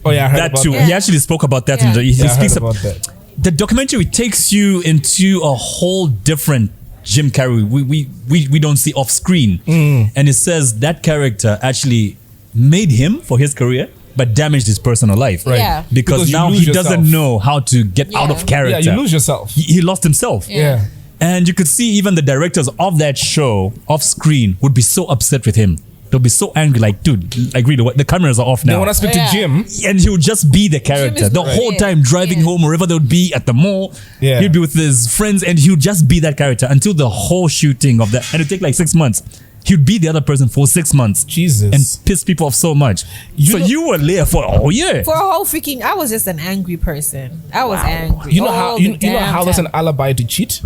Oh yeah, I heard That about too. that. He actually spoke about that. Yeah. He Yeah, I heard speaks about that. The documentary takes you into a whole different Jim Carrey we don't see off screen. And it says that character actually made him for his career but damaged his personal life. Right. Yeah. Because you now lose he yourself. doesn't know how to get out Yeah. of character. Yeah, you lose yourself. He lost himself. Yeah. And you could see even the directors of that show off screen would be so upset with him. They'll be so angry, like, dude, like really, the cameras are off Then now. when I speak Yeah. to Jim, And he would just be the character is the great. whole time, driving Yeah. home, wherever they would be, at the mall. Yeah. He'd be with his friends and he would just be that character until the whole shooting of that. And it'd take like 6 months. He'd be the other person for 6 months. Jesus. And piss people off so much. You So know- you were there for a whole year. For a whole freaking, I was just an angry person. I was angry. you know how all you the know how damn that's time. an alibi to cheat.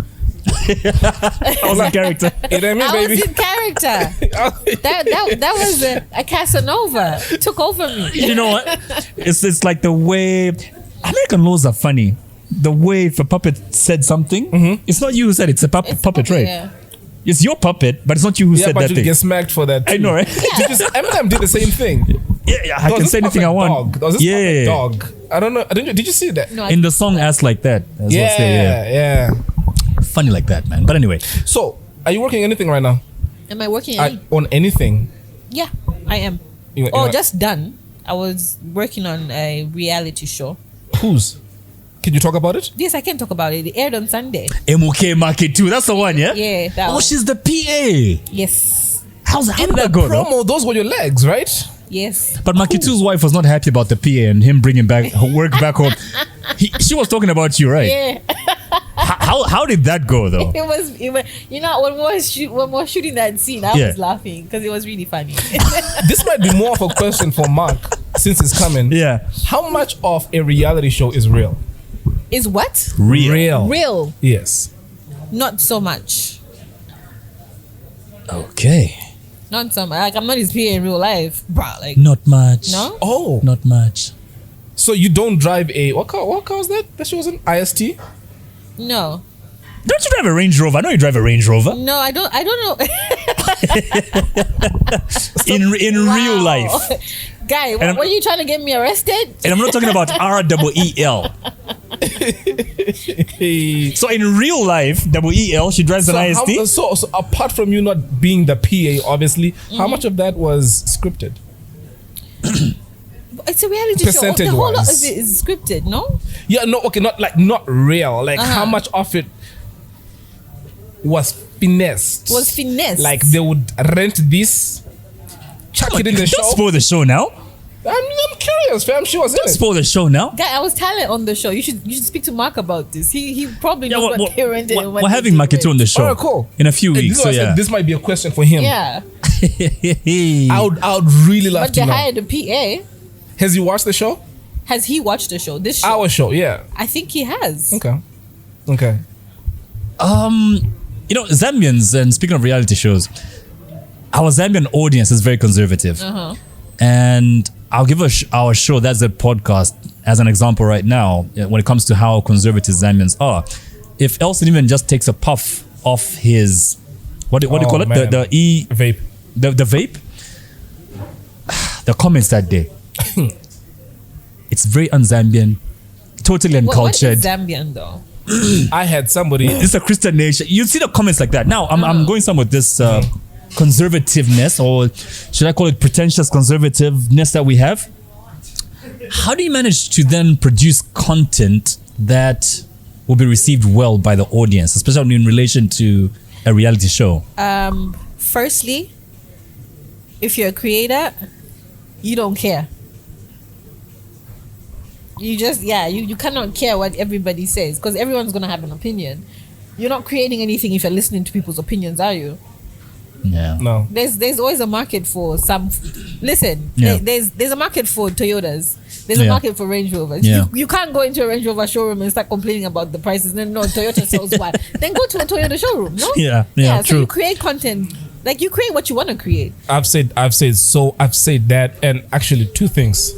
I was that character. You know what I mean, I baby? was in character. that was a Casanova. It took over me. You know what? It's like the way American laws are funny. The way if a puppet said something, it's not you who said it, it's a puppet, right? Yeah. It's your puppet, but it's not you who Yeah, said but that you thing. get smacked for that. I too. know, right? Eminem did the same thing. Yeah, I There was can this say anything I puppet want. Dog. There was this Yeah. puppet dog. I don't know. Did you see that? No, In the song Ass Like That. That's what I say, Yeah. Funny like that, man. But anyway, So, are you working anything right now? Am I working? On anything? Yeah, I am. You- Oh, you- just done. I was working on a reality show. Whose? Can you talk about it? Yes, I can talk about it. It aired on Sunday. MOK Market 2, that's the one, yeah? Yeah, that Oh, one. she's the PA. Yes. How did In that the go, though? promo, those were your legs, right? Yes. But Makitu's wife was not happy about the PA and him bringing back her work back home. She was talking about you, right? Yeah. How did that go, though? It was, you know, when we were shooting that scene, I Yeah. was laughing because it was really funny. This might be more of a question for Mark since it's coming. Yeah. How much of a reality show is real? Is what? Real. Real. Yes. Not so much. Okay. Not so much. Like, I'm not his PA in real life. Bruh, like, Not much. no? Oh. Not much. So you don't drive a what car was that? That she was an IST? No. Don't you drive a Range Rover? I know you drive a Range Rover. No, I don't know. In real Wow. life. Guy, I'm- were you trying to get me arrested? And I'm not talking about REEL. So in real life, WEL, she drives an IST. So apart from you not being the PA, obviously, how much of that was scripted? It's a reality show. The whole lot Percentage-wise. of it is scripted, no? Yeah, no, okay, not real. Like Uh-huh. how much of it was finessed? Was finessed. Like they would rent this, chuck it in the show. Don't spoil the show now. I'm curious, fam. She was in Don't it. spoil the show now. Guy, I was talent on the show. You should speak to Mark about this. He probably knows what they rented and what we're they having did Maketu with. on the show Alright, cool. in a few And weeks. this is So why I said yeah. this might be a question for him. Yeah. I would really love But to they know. hired a PA. Has he watched the show? Has he watched the show? This show? Our show, yeah. I think he has. Okay. Okay. You know, Zambians, and speaking of reality shows, our Zambian audience is very conservative. And I'll give our show, that's Zed Podcast, as an example right now when it comes to how conservative Zambians are. If Elson even just takes a puff off his, what do you call it? Man. The Vape. The vape. The comments that day. It's very un-Zambian, totally uncultured. What is Zambian though? I had somebody. It's a Christian nation. You see the comments like that. Now I'm going some with this conservativeness, or should I call it pretentious conservativeness that we have. How do you manage to then produce content that will be received well by the audience, especially in relation to a reality show? Firstly, if you're a creator, you don't care. You just, you cannot care what everybody says, because everyone's going to have an opinion. You're not creating anything if you're listening to people's opinions, are you? Yeah. No. There's always a market for some. Listen, Yeah. there's a market for Toyotas. There's a Yeah. market for Range Rovers. Yeah. You can't go into a Range Rover showroom and start complaining about the prices. Then no, Toyota sells one. Then go to a Toyota showroom. No. Yeah. So True. you create content. Like, you create what you want to create. I've said that, and actually two things.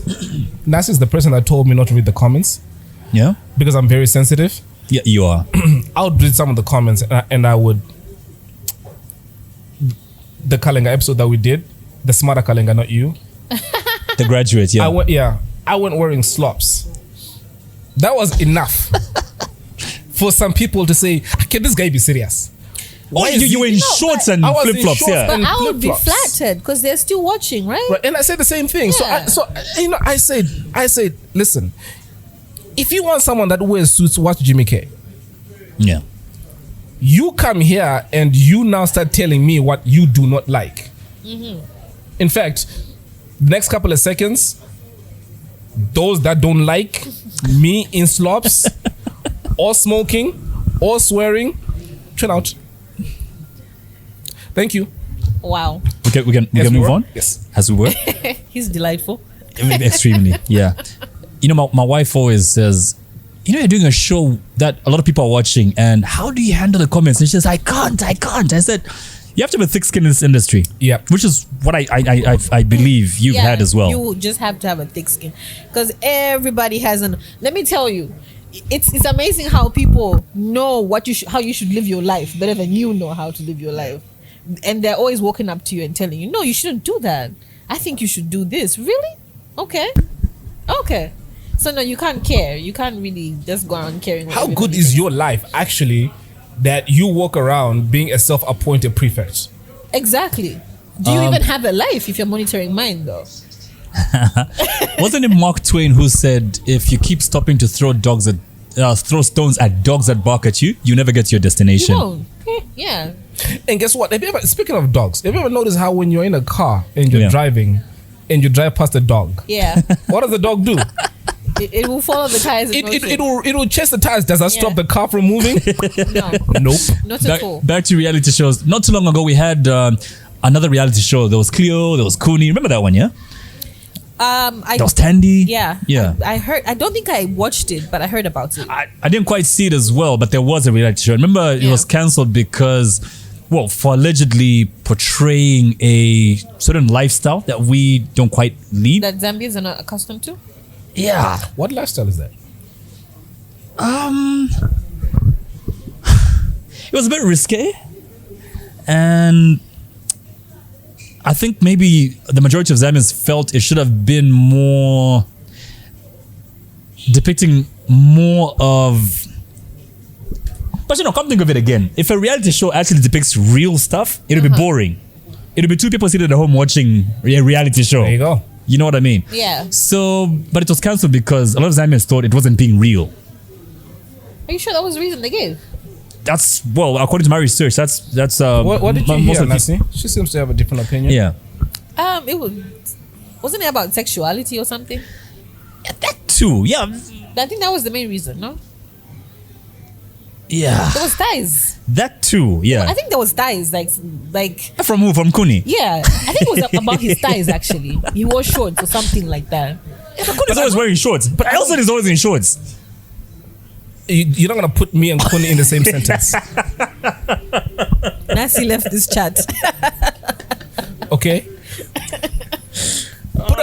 Nasi is the person that told me not to read the comments Yeah. because I'm very sensitive. Yeah. You are. I would read some of the comments, and I would. The Kalenga episode that we did, the smarter Kalenga, not you. The Graduate. Yeah. I went wearing slops. That was enough for some people to say, "Can this guy be serious?" Oh, you were in shorts and I was in flip flops. shorts Yeah. But and I would be flip-flops. flattered because they're still watching, right? Right, and I said the same thing. Yeah. I said, listen, if you want someone that wears suits, watch Jimmy K. Yeah. You come here and you now start telling me what you do not like. In fact, next couple of seconds, those that don't like me in slops or smoking or swearing, turn out. Thank you. Wow. We can Yes, move we were. on. Yes. As we were. He's delightful. Extremely. Yeah. You know, my wife always says, you know, you're doing a show that a lot of people are watching, and how do you handle the comments? And she says, I can't. I said, you have to have a thick skin in this industry. Yeah. Which is what I believe you've had as well. You just have to have a thick skin, because everybody has an. Let me tell you, it's amazing how people know how you should live your life better than you know how to live your life, and they're always walking up to you and telling you, no, you shouldn't do that. I think you should do this. Really? Okay. So no, you can't care. You can't really just go around caring. How good is your life actually that you walk around being a self-appointed prefect? Exactly. Do you even have a life if you're monitoring mine though? Wasn't it Mark Twain who said, if you keep stopping to throw stones at dogs that bark at you, you never get to your destination? You won't. Yeah. And guess what? Speaking of dogs, have you ever noticed how when you're in a car and you're driving and you drive past a dog, Yeah. what does the dog do? It will follow the tires. It will chase the tires. Does that stop the car from moving? No, Nope. not at all. Back to reality shows. Not too long ago, we had another reality show. There was Cleo, there was Cooney. Remember that one, yeah? There was Tandy. Yeah. Yeah. I heard. I don't think I watched it, but I heard about it. I didn't quite see it as well, but there was a reality show. Remember, it was cancelled because, well, for allegedly portraying a certain lifestyle that we don't quite lead. That Zambians are not accustomed to. Yeah. What lifestyle is that? It was a bit risque, and I think maybe the majority of Zambians felt it should have been more depicting more of. But come think of it again. If a reality show actually depicts real stuff, it'll be boring. It'll be two people sitting at home watching a reality show. There you go. You know what I mean? Yeah. So, but it was cancelled because a lot of Zambians thought it wasn't being real. Are you sure that was the reason they gave? That's, well, according to my research, that's What did you most hear, of the- Nasi? She seems to have a different opinion. Yeah. Wasn't it about sexuality or something? That too. Yeah. I think that was the main reason. No, Yeah. there was ties. That too. Yeah. I think there was ties. Like From who? From Kuni? yeah. I think it was about his ties actually. He wore shorts or something like that. Kuni's always wearing shorts. But Elson is always in shorts. You're not going to put me and Kuni in the same sentence. Nasi left this chat. Okay?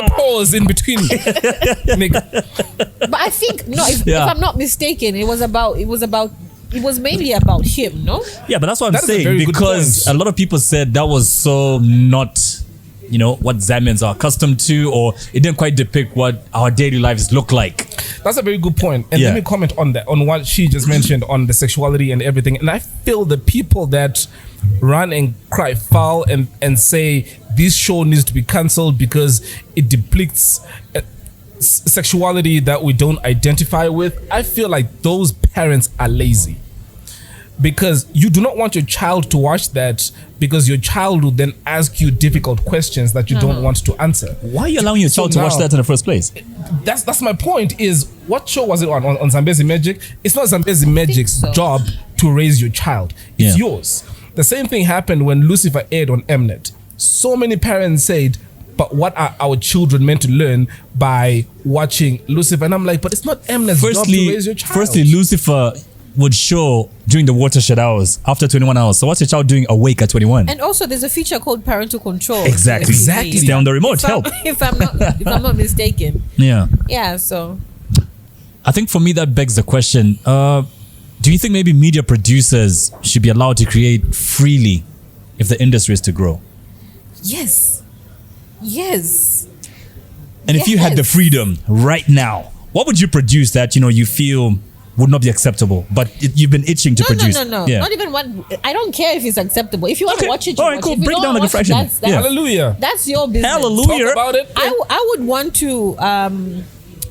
a pause in between? Nigga. But I think if Yeah. I'm not mistaken, it was mainly about him, no? Yeah, but that's what I'm That is a saying, very good because point. a lot of people said that was so not, what Zambians are accustomed to, or it didn't quite depict what our daily lives look like. That's a very good point. And Yeah. let me comment on that, on what she just mentioned on the sexuality and everything. And I feel the people that run and cry foul and say this show needs to be cancelled because it depicts sexuality that we don't identify with, I feel like those parents are lazy. Because you do not want your child to watch that, because your child will then ask you difficult questions that you don't want to answer. Why are you allowing your So child to watch now- that in the first place? That's my point. Is what show was it on Zambezi Magic? It's not Zambezi Magic's so. job to raise your child. It's Yeah. yours. The same thing happened when Lucifer aired on Mnet. So many parents said, but what are our children meant to learn by watching Lucifer? And I'm like, but it's not Mnet's job to raise your child. Firstly, Lucifer would show during the watershed hours after 21 hours. So what's your child doing awake at 21? And also, there's a feature called parental control. Exactly. Exactly. Stay on the remote. Help. If I'm not mistaken. Yeah. Yeah. So I think for me that begs the question, do you think maybe media producers should be allowed to create freely if the industry is to grow? yes. And if you had the Yes. freedom right now, what would you produce that you feel would not be acceptable, but you've been itching to produce? No. Yeah. Not even one. I don't care if it's acceptable. If you want Okay. to watch it, you All right, watch cool. it. If you Break don't down like a watch it, fraction. That's, Yeah. Hallelujah. that's your business. Hallelujah. Talk about it. I would want to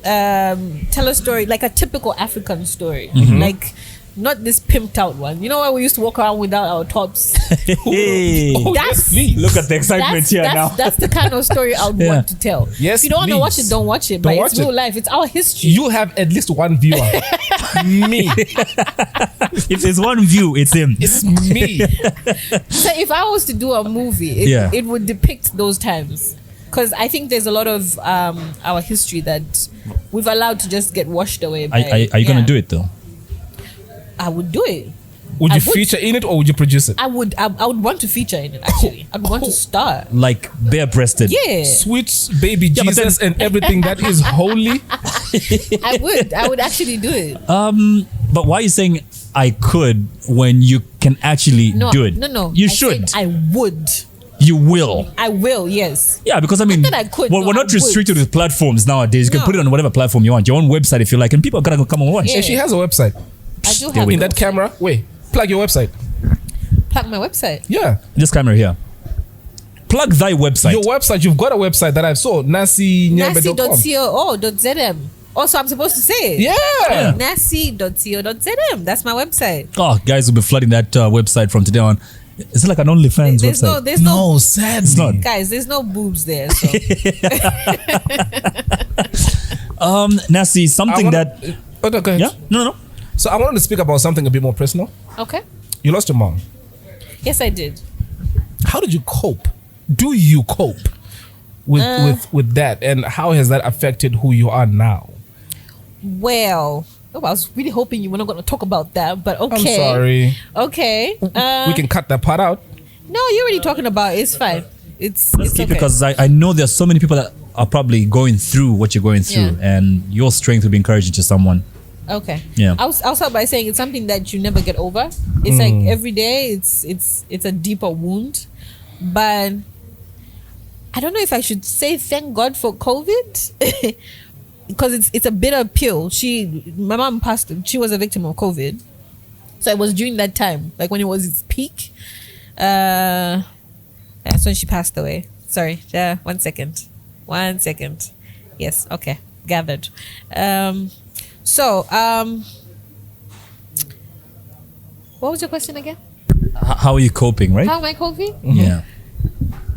tell a story, like a typical African story, Mm-hmm. like not this pimped out one. You know where we used to walk around without our tops? Hey. Oh, That's- yes, please. Look at the excitement here now. That's the kind of story I would Yeah. want to tell. Yes, if you don't want to watch please. it, don't watch it. Don't But watch it's real it. life. It's our history. You'll have at least one viewer. Me. If there's one view, it's him. It's me. So if I was to do a movie, it would depict those times. Because I think there's a lot of our history that we've allowed to just get washed away. Are you going to do it though? I would do it. Would I you would. feature in it or would you produce it? I would want to feature in it, actually. I'd want to star. Like bare-breasted? Yeah. Sweet baby Yeah, but Jesus and everything that is holy. I would actually do it. But why are you saying I could when you can actually do it? No. You I should. said I would. You will. I will, yes. Yeah, because I mean, said I could, we're no, not I would. restricted with platforms nowadays. You can No. put it on whatever platform you want, your own website if you like, and people are gonna come and watch. Yeah. And she has a website. I do There have we In that camera, wait, plug your website. plug my website. Yeah. This camera here. Plug thy website. Your website, you've got a website that I saw, nasinyambe.com. Nasi.co.zm. Also, I'm supposed to say it. Yeah. Nasi.co.zm. That's my website. Oh, guys will be flooding that website from today on. Is it like an OnlyFans website? There's no sad. It's not. guys, there's no boobs there. So. Nasi, something that. Oh, no, go ahead. Yeah? No. So I wanted to speak about something a bit more personal. Okay. You lost your mom. Yes, I did. How did you cope? Do you cope with that? And how has that affected who you are now? Well, I was really hoping you were not going to talk about that, but okay. I'm sorry. Okay. We can cut that part out. No, you're already talking about it. It's fine. It's Let's keep okay. it because I know there's so many people that are probably going through what you're going through, Yeah. and your strength will be encouraging to someone. Okay. Yeah. I'll start by saying it's something that you never get over. It's like every day it's a deeper wound. But I don't know if I should say thank God for COVID. Because it's a bitter pill. My mom passed. She was a victim of COVID. So it was during that time, like when it was its peak. That's when she passed away. Sorry. 1 second. 1 second. Yes. Okay. Gathered. So, what was your question again? How are you coping, right? How am I coping? Yeah.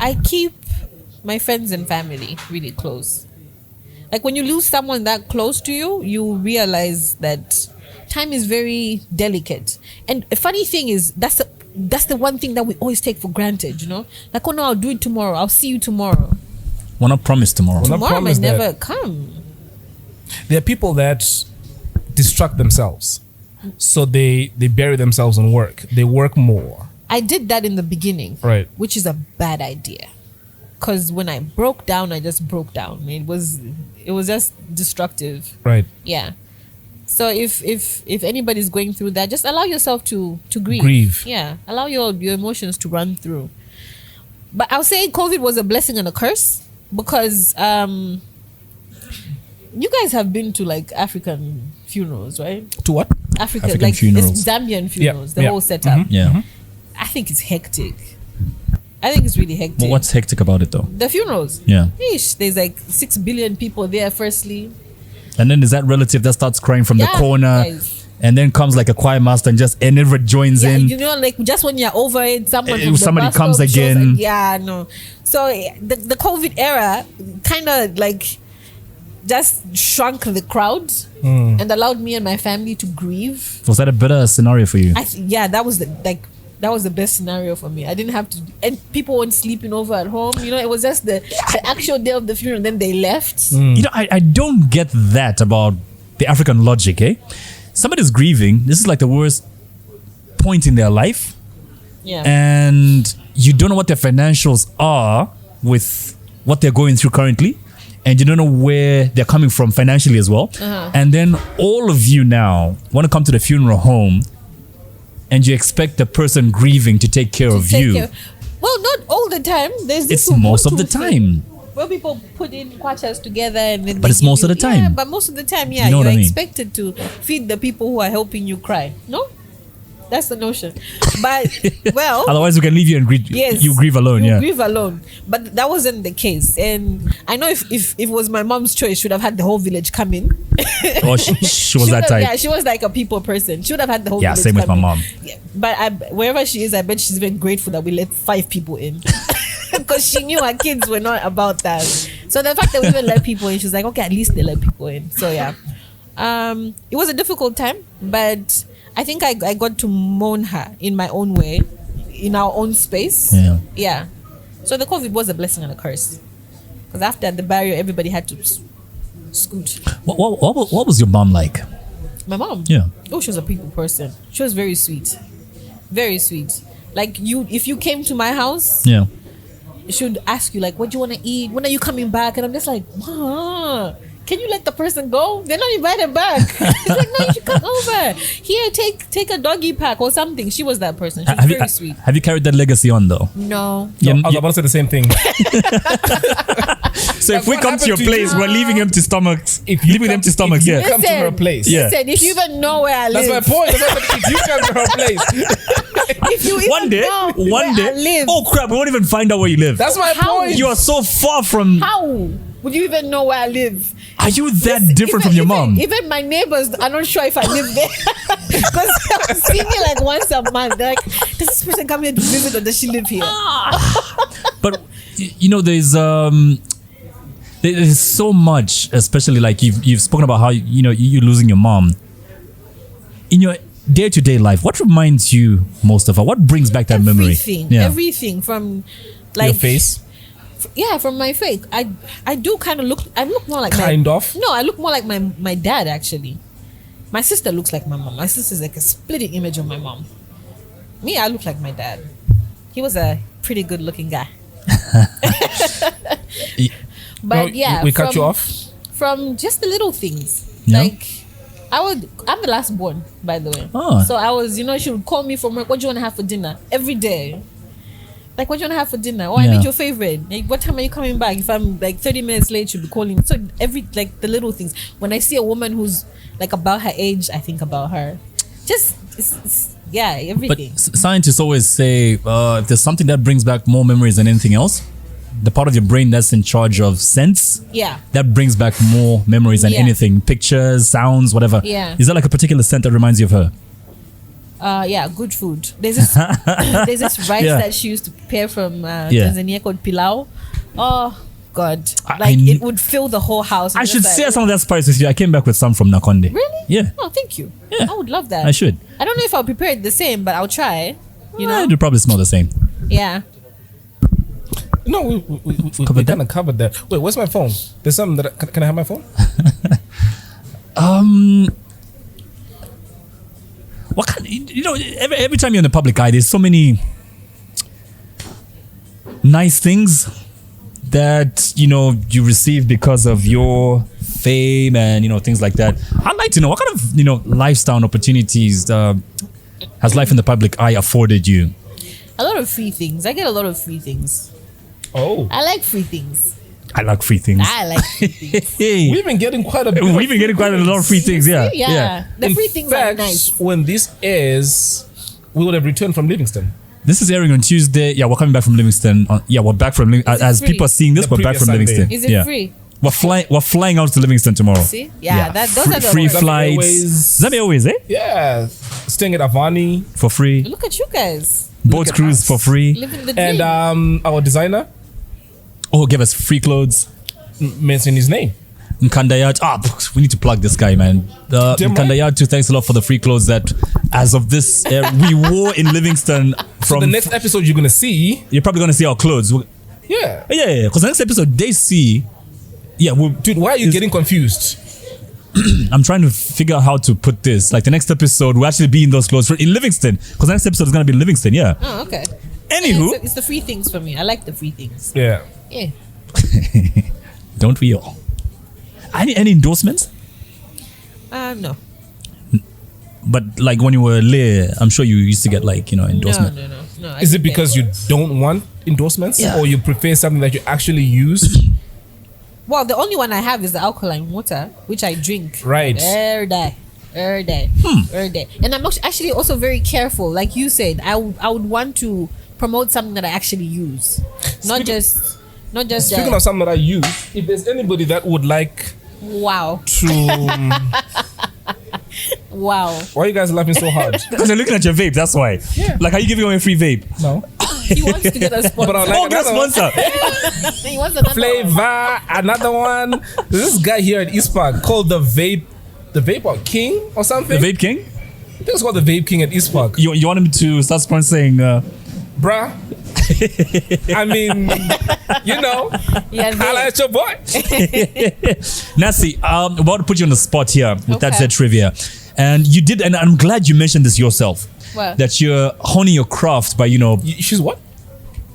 I keep my friends and family really close. Like when you lose someone that close to you, you realize that time is very delicate. And a funny thing is that's the one thing that we always take for granted, you know? Like, oh no, I'll do it tomorrow. I'll see you tomorrow. We're not promised tomorrow. We're not Tomorrow might promised that. never come. There are people that distract themselves. So they bury themselves in work. They work more. I did that in the beginning. Right. Which is a bad idea. because when I broke down, I just broke down. It was just destructive. Right. Yeah. So if anybody's going through that, just allow yourself to grieve. Grieve. Yeah. Allow your emotions to run through. But I'll say COVID was a blessing and a curse because you guys have been to like African funerals, right? To what? African African funerals. It's Zambian funerals, the Yeah. whole setup. Yeah. I think it's hectic. I think it's really hectic. But what's hectic about it though? The funerals? Yeah. Eesh, there's like 6 billion people there, firstly. And then there's that relative that starts crying from the Yeah, corner. guys. And then comes like a choir master and everyone joins Yeah, in. you know, like just when you're over it, Somebody bus comes stop shows, again. like, yeah, no. So the COVID era kind of like just shrunk the crowd and allowed me and my family to grieve. Was that a better scenario for you? Yeah, that was the best scenario for me. I didn't have to, and people weren't sleeping over at home. You know, it was just the actual day of the funeral. And then they left. You know, I don't get that about the African logic, eh? Somebody's grieving. This is like the worst point in their life. Yeah. And you don't know what their financials are with what they're going through currently. And you don't know where they're coming from financially as well. And then all of you now want to come to the funeral home and you expect the person grieving to take care of you. Well, not all the time. There's this It's most of the Ubuntu time. thing where people put in kwachas together and then But it's most of the time. Yeah, but most of the time, yeah, You know what you're I mean? expected to feed the people who are helping you cry. No? That's the notion. But, well... Otherwise, we can leave you and grieve. Yes, You grieve alone, you yeah. grieve alone. But that wasn't the case. And I know if it was my mom's choice, she would have had the whole village come in. Or she was She that would have- type. Yeah, she was like a people person. She would have had the whole Yeah, village same with come my in. mom. Yeah, but wherever she is, I bet she's very grateful that we let 5 people in. Because she knew her kids were not about that. So the fact that we even let people in, she was like, okay, at least they let people in. So yeah. It was a difficult time, but I think I got to mourn her in my own way, in our own space. Yeah. Yeah. So the COVID was a blessing and a curse. Because after the barrier, everybody had to scoot. What was your mom like? My mom? Yeah. Oh, she was a people person. She was very sweet. Very sweet. Like if you came to my house, Yeah. she would ask you like, what do you want to eat? When are you coming back? And I'm just like, Ma, can you let the person go? They're not invited back. She's like, no, you should come over. Here, take a doggy pack or something. She was that person. She was very sweet. Have you carried that legacy on though? No. Yeah, I was about to say the same thing. So if we what come to your happened to place, you? we're leaving empty stomachs. If you leaving come- empty stomachs, if you yeah. come to her place. Yeah. Listen, if you even know where I That's live. my point. That's what I said. If you come to her place. If you even One day, know where I live. oh crap, we won't even find out where you live. That's my How? point. You are so far from. How would you even know where I live? Are you that Listen, different from your mom? Even my neighbors are not sure if I live there. Because they'll see me like once a month. They're like, does this person come here to visit or does she live here? But you know, there's so much, especially like you've spoken about how you losing your mom. In your day-to-day life, what reminds you most of her? What brings back that memory? Everything from like Your face. Yeah, from my face. I do kind of look. I look more like Kind of? No, I look more like my dad actually. My sister looks like my mom. My sister's like a splitting image of my mom. Me, I look like my dad. He was a pretty good-looking guy. But No, yeah, we cut you off. from just the little things. Yeah. Like I'm the last born, by the way. Oh. So I was, she would call me from work. What do you want to have for dinner? Every day. Like, what do you want to have for dinner? Oh, I Yeah. made your favorite. Like, what time are you coming back? If I'm like 30 minutes late, she'll be calling. So the little things. When I see a woman who's like about her age, I think about her. Just But everything. scientists always say if there's something that brings back more memories than anything else, the part of your brain that's in charge of sense, Yeah. that brings back more memories than Yeah. anything. Pictures, sounds, whatever. Yeah. Is there like a particular scent that reminds you of her? Yeah, good food. There's this rice Yeah. that she used to prepare from Yeah. Tanzania called pilau. Oh God, I it would fill the whole house. I Just should like- share some of that spice with you. I came back with some from Nakonde. Really? Yeah. Oh, thank you. Yeah. I would love that. I should. I don't know if I'll prepare it the same, but I'll try. You know? It'll probably smell the same. Yeah. No, we Covered kind of covered that. Wait, where's my phone? There's something that can I have my phone? What kind? Every time you're in the public eye, there's so many nice things that you receive because of your fame and things like that. I'd like to know what kind of lifestyle opportunities has life in the public eye afforded you? A lot of free things. I get a lot of free things. Oh, I like free things. I like free things. I like free things. we've been getting quite a bit. We've been getting quite a lot of free things. Yeah. The free things are fact, nice. when this airs, we would have returned from Livingston. This is airing on Tuesday. Yeah, we're coming back from Livingston. We're back from as free? people are seeing this. The We're back previous from Sunday. Livingston. Is it yeah. free? We're flying out to Livingston tomorrow. See? Yeah, those are the free ones. flights. Airways. Zambia Airways, eh? Yeah, staying at Avani, For free. Look at you guys. Boat at cruise us. for free. Living the dream. and our designer Give us free clothes. mentioned his name. Nkandayat. We need to plug this guy, man. Damn right. Nkandayat, thanks a lot for the free clothes that, as of this, we wore in Livingston. So the next episode you're gonna see, you're probably gonna see our clothes. yeah. Yeah. Because the next episode they see. Yeah, Dude, why are you getting confused? I'm trying to figure out how to put this. Like the next episode, we'll actually be in those clothes in Livingston. Because the next episode is gonna be in Livingston. Yeah. Oh, okay. Anywho, It's the free things for me. I like the free things. Yeah. Yeah. don't we all? Any endorsements? No. But like when you were there, I'm sure you used to get endorsement. No. I Is it didn't get because you don't want endorsements, Yeah. or you prefer something that you actually use? Well, the only one I have is the alkaline water, which I drink. Right. Every day. And I'm actually also very careful. Like you said, I would want to promote something that I actually use. Not just Speaking of something that I use, if there's anybody that would like wow. to, Wow. why are you guys laughing so hard? Because you're looking at your vape, that's why. Yeah. Like, are you giving away free vape? No, He wants to get a sponsor. but I like Get a another one. sponsor. He wants another one. Flavor, another one. There's this guy here at East Park called the Vape King or something. The Vape King? I think it's called the Vape King at East Park. You want him to start sponsoring? Bruh. I mean, Yeah, holla at your boy. Nasi, I'm about to put you on the spot here with that Okay. Zed trivia. And you did, and I'm glad you mentioned this yourself. What? That you're honing your craft by, She's what?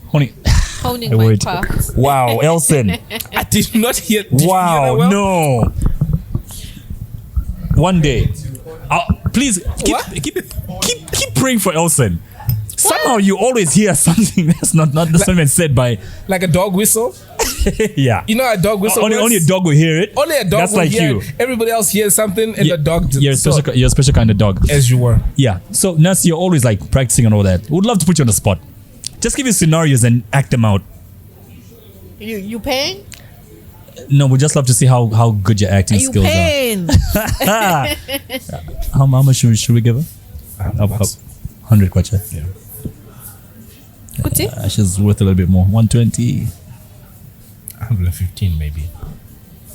honing. Honing I my would. craft. Wow, Elson. I did not hear. Did you hear Wow, that well? no. One day, please What? keep praying for Elson. Somehow you always hear something that's not even said by Like a dog whistle. yeah. You know a dog whistle. Only a dog will hear it. Only a dog That's will like hear you. it. Everybody else hears something, and Yeah, the dog. You're a special kind of dog. As you were. Yeah. So Nasi, you're always like practicing and all that. Would love to put you on the spot. Just give you scenarios and act them out. You paying? No, we just love to see how good your acting You skills paying? are. How much should we give her? 100 kwacha. Yeah. Kuti? She's worth a little bit more. 120, 115 maybe.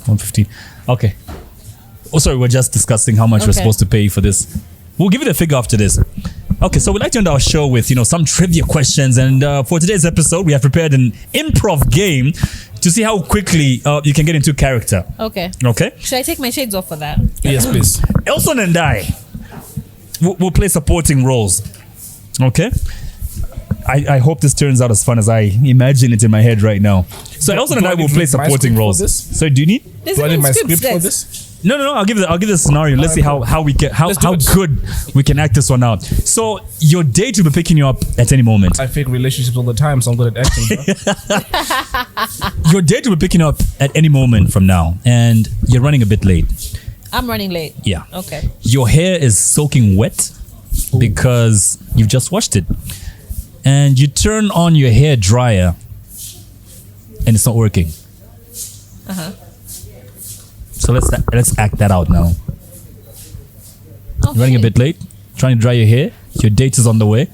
115. Okay. Oh, sorry, we're just discussing how much we're Okay. supposed to pay for this. We'll give you the figure after this. Okay, so we'd like to end our show with, some trivia questions. And for today's episode, we have prepared an improv game to see how quickly you can get into character. Okay. Okay? Should I take my shades off for that? Yes, please. Elson and I will play supporting roles. Okay? I hope this turns out as fun as I imagine it in my head right now. So Elson and do I I will need to play read my supporting script for roles. this? So do you need? There's Do I need even my scripts, script for guys. this? No. I'll give the scenario. Let's see how we get how Let's do it. good we can act this one out. So your date will be picking you up at any moment. I fake relationships all the time, so I'm good at acting. Bro. Your date will be picking you up at any moment from now, and you're running a bit late. I'm running late. Yeah. Okay. Your hair is soaking wet because you've just washed it, and you turn on your hair dryer, and it's not working. So let's act that out now. Oh, You're running a shit. bit late, trying to dry your hair. Your date is on the way.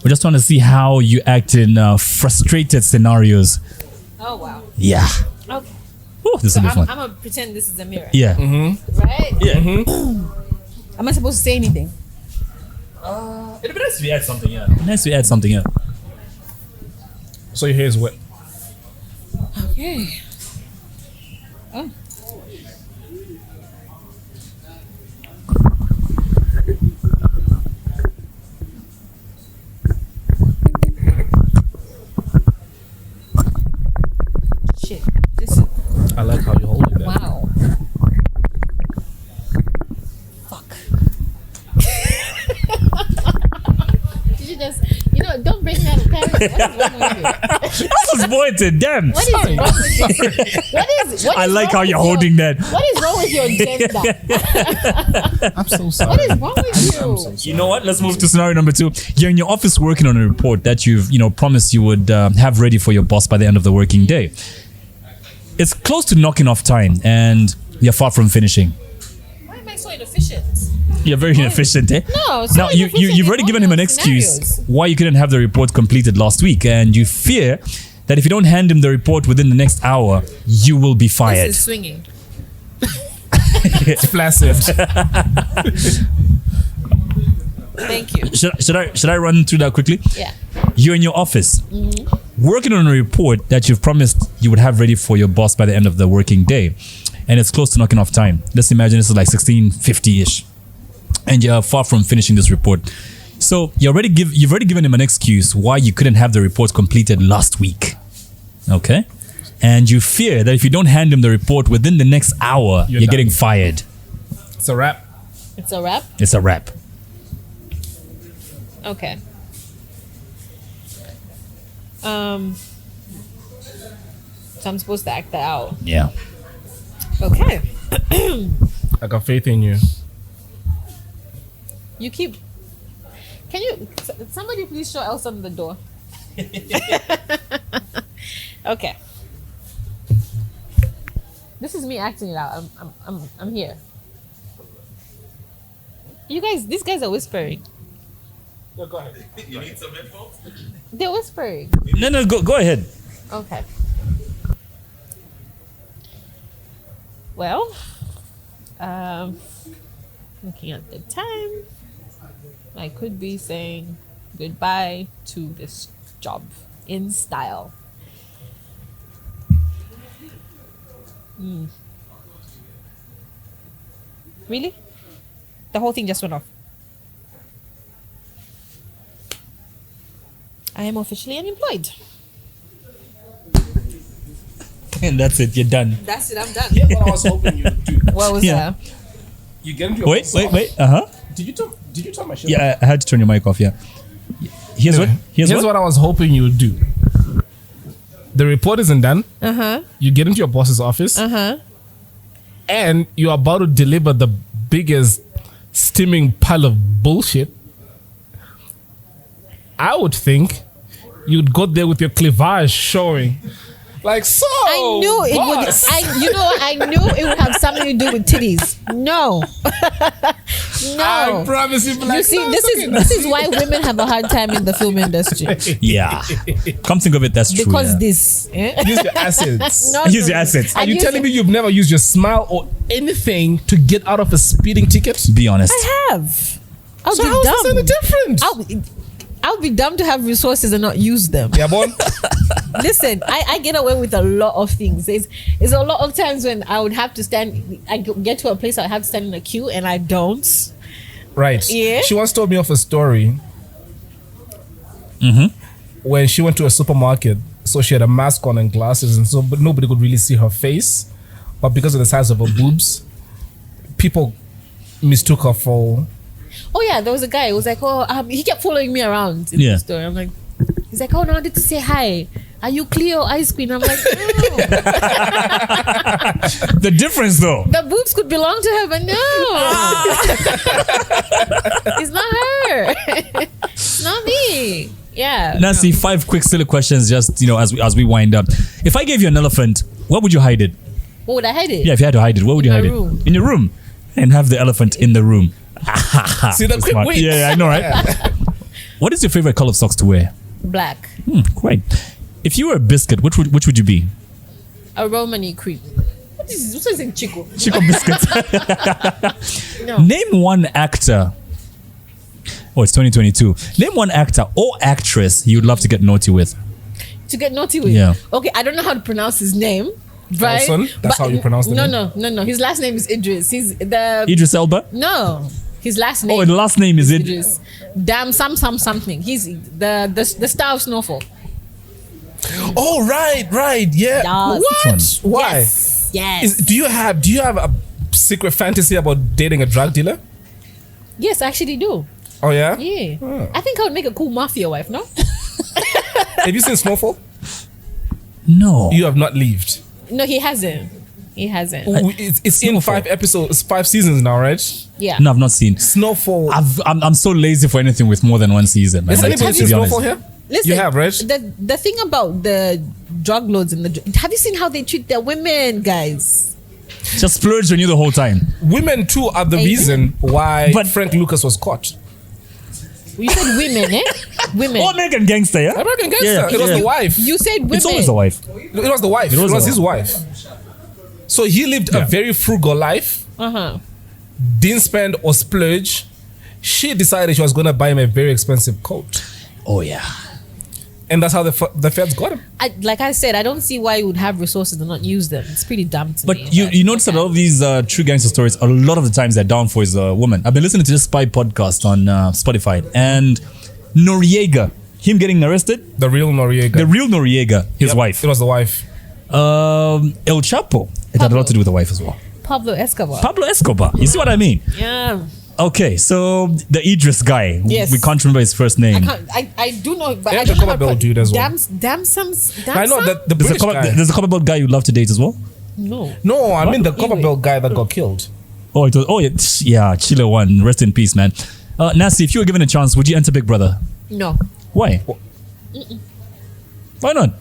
We're just trying to see how you act in frustrated scenarios. Oh wow. Yeah. Okay. Ooh, this So will be I'm fun. gonna pretend this is a mirror. Yeah. Right? Yeah. Am I supposed to say anything? It'd be nice if we add something. Yeah. Nice if we add something. Yeah. So your hair is wet. Okay. Oh. just, don't bring me out of character. What is wrong with you? I was pointed. Damn. What is wrong with you? What I is like wrong how with you're your- holding that. What is wrong with your gender? I'm so sorry. What is wrong with you? You know what? Let's move to scenario number 2. You're in your office working on a report that you've, promised you would have ready for your boss by the end of the working day. It's close to knocking off time and you're far from finishing. Why am I so inefficient? You're very inefficient, eh? No, so Now, you've inefficient already in given all him an those excuse scenarios. why you couldn't have the report completed last week, and you fear that if you don't hand him the report within the next hour, you will be fired. This is swinging. It's flaccid. Thank you. Should I run through that quickly? Yeah. You're in your office, working on a report that you've promised you would have ready for your boss by the end of the working day, and it's close to knocking off time. Let's imagine this is like 16:50-ish, and you're far from finishing this report. So you've already given him an excuse why you couldn't have the report completed last week. Okay? And you fear that if you don't hand him the report within the next hour, you're done. getting fired. It's a wrap. It's a wrap. It's a wrap. Okay. So I'm supposed to act that out. Yeah. Okay. I got faith in you. You keep. Can you? Somebody please show Elson the door. Okay. This is me acting it out. I'm here. You guys, these guys are whispering. No, go ahead. You need some headphones? They're whispering. No, go ahead. Okay. Well, looking at the time, I could be saying goodbye to this job in style. Really? The whole thing just went off. I am officially unemployed. And that's it. You're done. That's it, I'm done. Here's what I was hoping you'd do. What was Yeah. that? You get into your Wait. Uh-huh. Did you turn my shit? Yeah, I had to turn your mic off. Yeah. Here's what. Here's what I was hoping you would do. The report isn't done. You get into your boss's office. And you're about to deliver the biggest steaming pile of bullshit. I would think you'd go there with your cleavage showing. Like, so I knew it would. boss. I knew it would have something to do with titties. No, I no. promise you. Like, You see, no, this it's is okay. this is why women have a hard time in the film industry Yeah. Come think of it, that's true. because yeah. this. Use your assets. No, Use no, your assets. I Are you use telling it- me you've never used your smile or anything to get out of a speeding ticket? Be honest. I have. I'll So be how's this any dumb. different? I'll be dumb to have resources and not use them. Yeah, bon. Listen, I get away with a lot of things. It's a lot of times when I would have to stand. I get to a place I have to stand in a queue and I don't. Right. Yeah. She once told me of a story. When she went to a supermarket, so she had a mask on and glasses, and so but nobody could really see her face. But because of the size of her boobs, people mistook her for. Oh yeah, there was a guy. It was like, he kept following me around in Yeah. the store. I'm like, he's like, oh no, I wanted to say hi. Are you Cleo Ice Queen? I'm like, no. The difference though. The boobs could belong to her, but no, it's not her. It's not me. Yeah. Nancy, 5 quick silly questions just, as we wind up. If I gave you an elephant, where would you hide it? What would I hide it? Yeah, if you had to hide it, where would you my hide room. it? In your room. And have the elephant in the room. See the quick Smart. wins. Yeah, I know, right? What is your favorite color of socks to wear? Black. Great. If you were a biscuit, which would you be? A Romani cream. What is in Chico? Chico biscuit. No. Name one actor. Oh, it's 2022. Name one actor or actress you'd love to get naughty with. To get naughty with. Yeah. Okay, I don't know how to pronounce his name. Right? Elson? That's how you pronounce the name? No. His last name is Idris. He's the Idris Elba? No. His last name. Oh, the last name is it? Idris. Damn something. He's the star of Snowfall. Oh, right, yeah. Yes. What? Why? Yes. Do you have a secret fantasy about dating a drug dealer? Yes, I actually do. Oh yeah. Yeah. I think I would make a cool mafia wife, no? Have you seen Snowfall? No. You have not lived. No, he hasn't. He hasn't. It's in 5 episodes, 5 seasons now, right? Yeah. No, I've not seen. Snowfall. I'm so lazy for anything with more than one season. Man. Has Like, anybody to seen be honest. Snowfall here? Listen, You have, right? The thing about the drug lords and have you seen how they treat their women, guys? Just splurge on you the whole time. Women too are the Hey. reason why But- Frank Lucas was caught. You said women, eh? Women. Oh, American Gangster, yeah? American Gangster. Yeah, It was yeah. the wife. You said women. It's always the wife. It was the wife. It was was the his wife. So he lived a very frugal life. Didn't spend or splurge. She decided she was going to buy him a very expensive coat. Oh, yeah. And that's how the feds got him. Like I said, I don't see why you would have resources and not use them. It's pretty dumb to me. But you notice that all of these true gangster stories, a lot of the times they're down for is a woman. I've been listening to this spy podcast on Spotify, and Noriega, him getting arrested, The real Noriega. the real Noriega, his Yep, wife. It was the wife. El Chapo, it had a lot to do with the wife as well. Pablo Escobar. Pablo Escobar, you see what I mean? Yeah. Okay, so the Idris guy, Yes. we can't remember his first name. I do know, but They I have don't the know how to Copper Belt put- dude as well. I know that the British guy. There's a Copperbelt guy you'd love to date as well. No. No, I mean the Anyway. Copper Belt guy that got killed. Oh, yeah, Chile one. Rest in peace, man. Nasi, if you were given a chance, would you enter Big Brother? No. Why? Why not?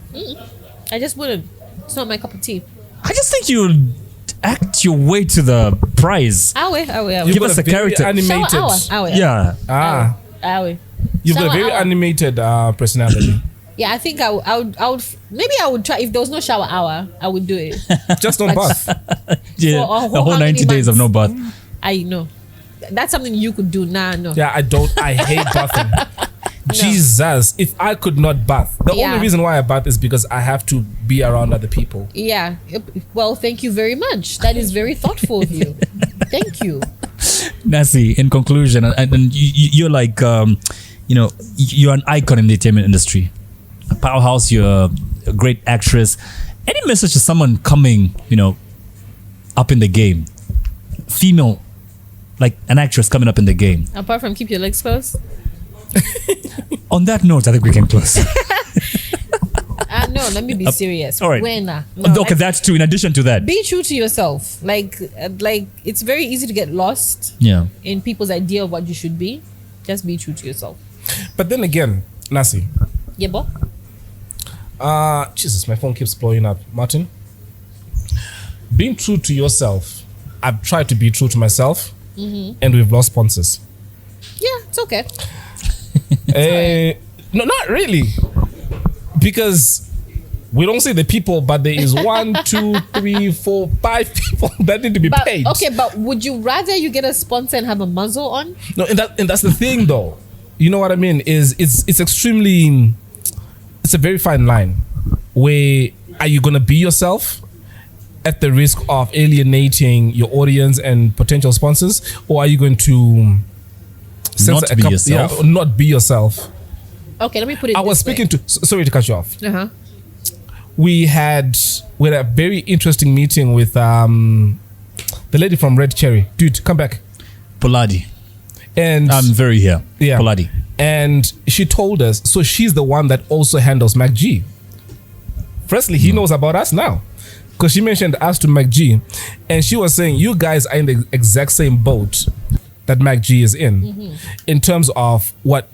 I just wouldn't. It's not my cup of tea. I just think you'd act your way to the prize. Awe. Give got us a very character. Animated. Awe. Yeah. Awe. You've got a Shower very hour. animated personality. Yeah, I think I would maybe I would try. If there was no shower hour, I would do it. Just don't bath. Yeah. For a The whole whole how 90 many days of no months? bath. I know. That's something you could do. Nah, no. Yeah, I hate bathing. Jesus, if I could not bath, the Yeah. only reason why I bath is because I have to be around other people. Yeah. Well, thank you very much. That is very thoughtful of you. Thank you. Nasi, in conclusion, and you're like, you're an icon in the entertainment industry. A powerhouse, you're a great actress. Any message to someone coming, up in the game? Female, like an actress coming up in the game. Apart from keep your legs closed. On that note, I think we can close. No, let me be serious. all right. No, Okay, that's true. In addition to that. be true to yourself. Like it's very easy to get lost Yeah. in people's idea of what you should be. Just be true to yourself. But then again, Nasi, Yeah, bo. Jesus, my phone keeps blowing up. Martin, being true to yourself, I've tried to be true to myself, and we've lost sponsors. Yeah, it's okay. No, not really, because we don't see the people, but there is 1, 2, 3, 4, 5 people that need to be But paid. okay, but would you rather you get a sponsor and have a muzzle on? No, and that's the thing, though. You know what I mean? It's extremely. It's a very fine line. Where are you gonna be yourself at the risk of alienating your audience and potential sponsors, or are you going to Not be yourself? Yeah, not be yourself. Okay, let me put it. I was speaking to. Sorry to cut you off. Uh huh. We had a very interesting meeting with the lady from Red Cherry. Dude, come back. Poladi. And I'm very here. yeah, Poladi. and she told us. So she's the one that also handles MacG. Firstly, he knows about us now, because she mentioned us to MacG, and she was saying you guys are in the exact same boat that MacG is in terms of what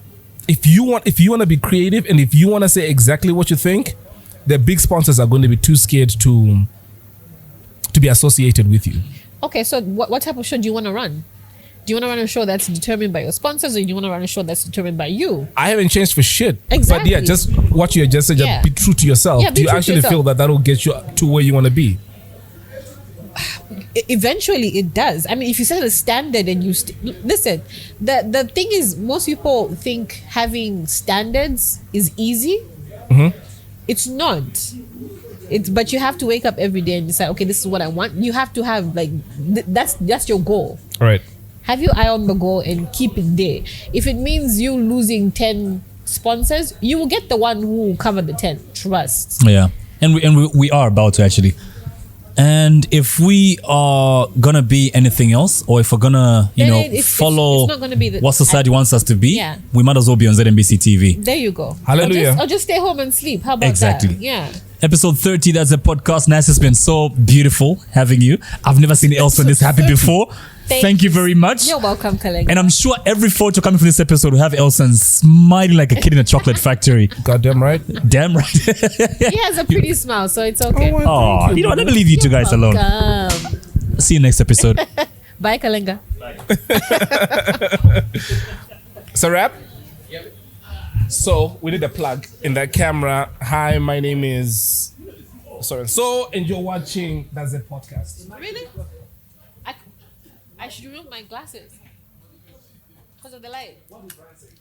if you want to be creative and if you want to say exactly what you think, the big sponsors are going to be too scared to be associated with you. Okay, so what type of show do you want to run? Do you want to run a show that's determined by your sponsors, or do you want to run a show that's determined by you? I haven't changed for shit. Exactly. But yeah, just what you just said, Yeah. just be true to yourself. Yeah, be Do you true to actually yourself. feel that will get you to where you want to be? Eventually, it does. I mean, if you set a standard and you listen, the thing is, most people think having standards is easy. It's not. But you have to wake up every day and decide, okay, this is what I want. You have to have that's your goal. All right. Have your eye on the goal and keep it there. If it means you losing 10 sponsors, you will get the one who will cover the 10. Trust. Yeah. And we are about to actually And if we are gonna be anything else, or if we're gonna, follow it's not gonna be what society wants us to be, Yeah. we might as well be on ZNBC TV. There you go. Hallelujah. Or just stay home and sleep. How about Exactly. that? Yeah. Episode 30, that's a podcast. Nas, it's been so beautiful having you. I've never seen Elson this happy before. Thank you very much. You're welcome, Kalenga. And I'm sure every photo coming from this episode will have Elson smiling like a kid in a chocolate factory. Goddamn right. Damn right. He has a pretty smile, so it's okay. Oh, you know what? Let me leave you two guys alone. Welcome. See you next episode. Bye, Kalenga. It's a wrap? Yep. So, we need a plug in that camera. Hi, my name is so and you're watching That's Zed Podcast. Really? I should remove my glasses because of the light. No, absolutely.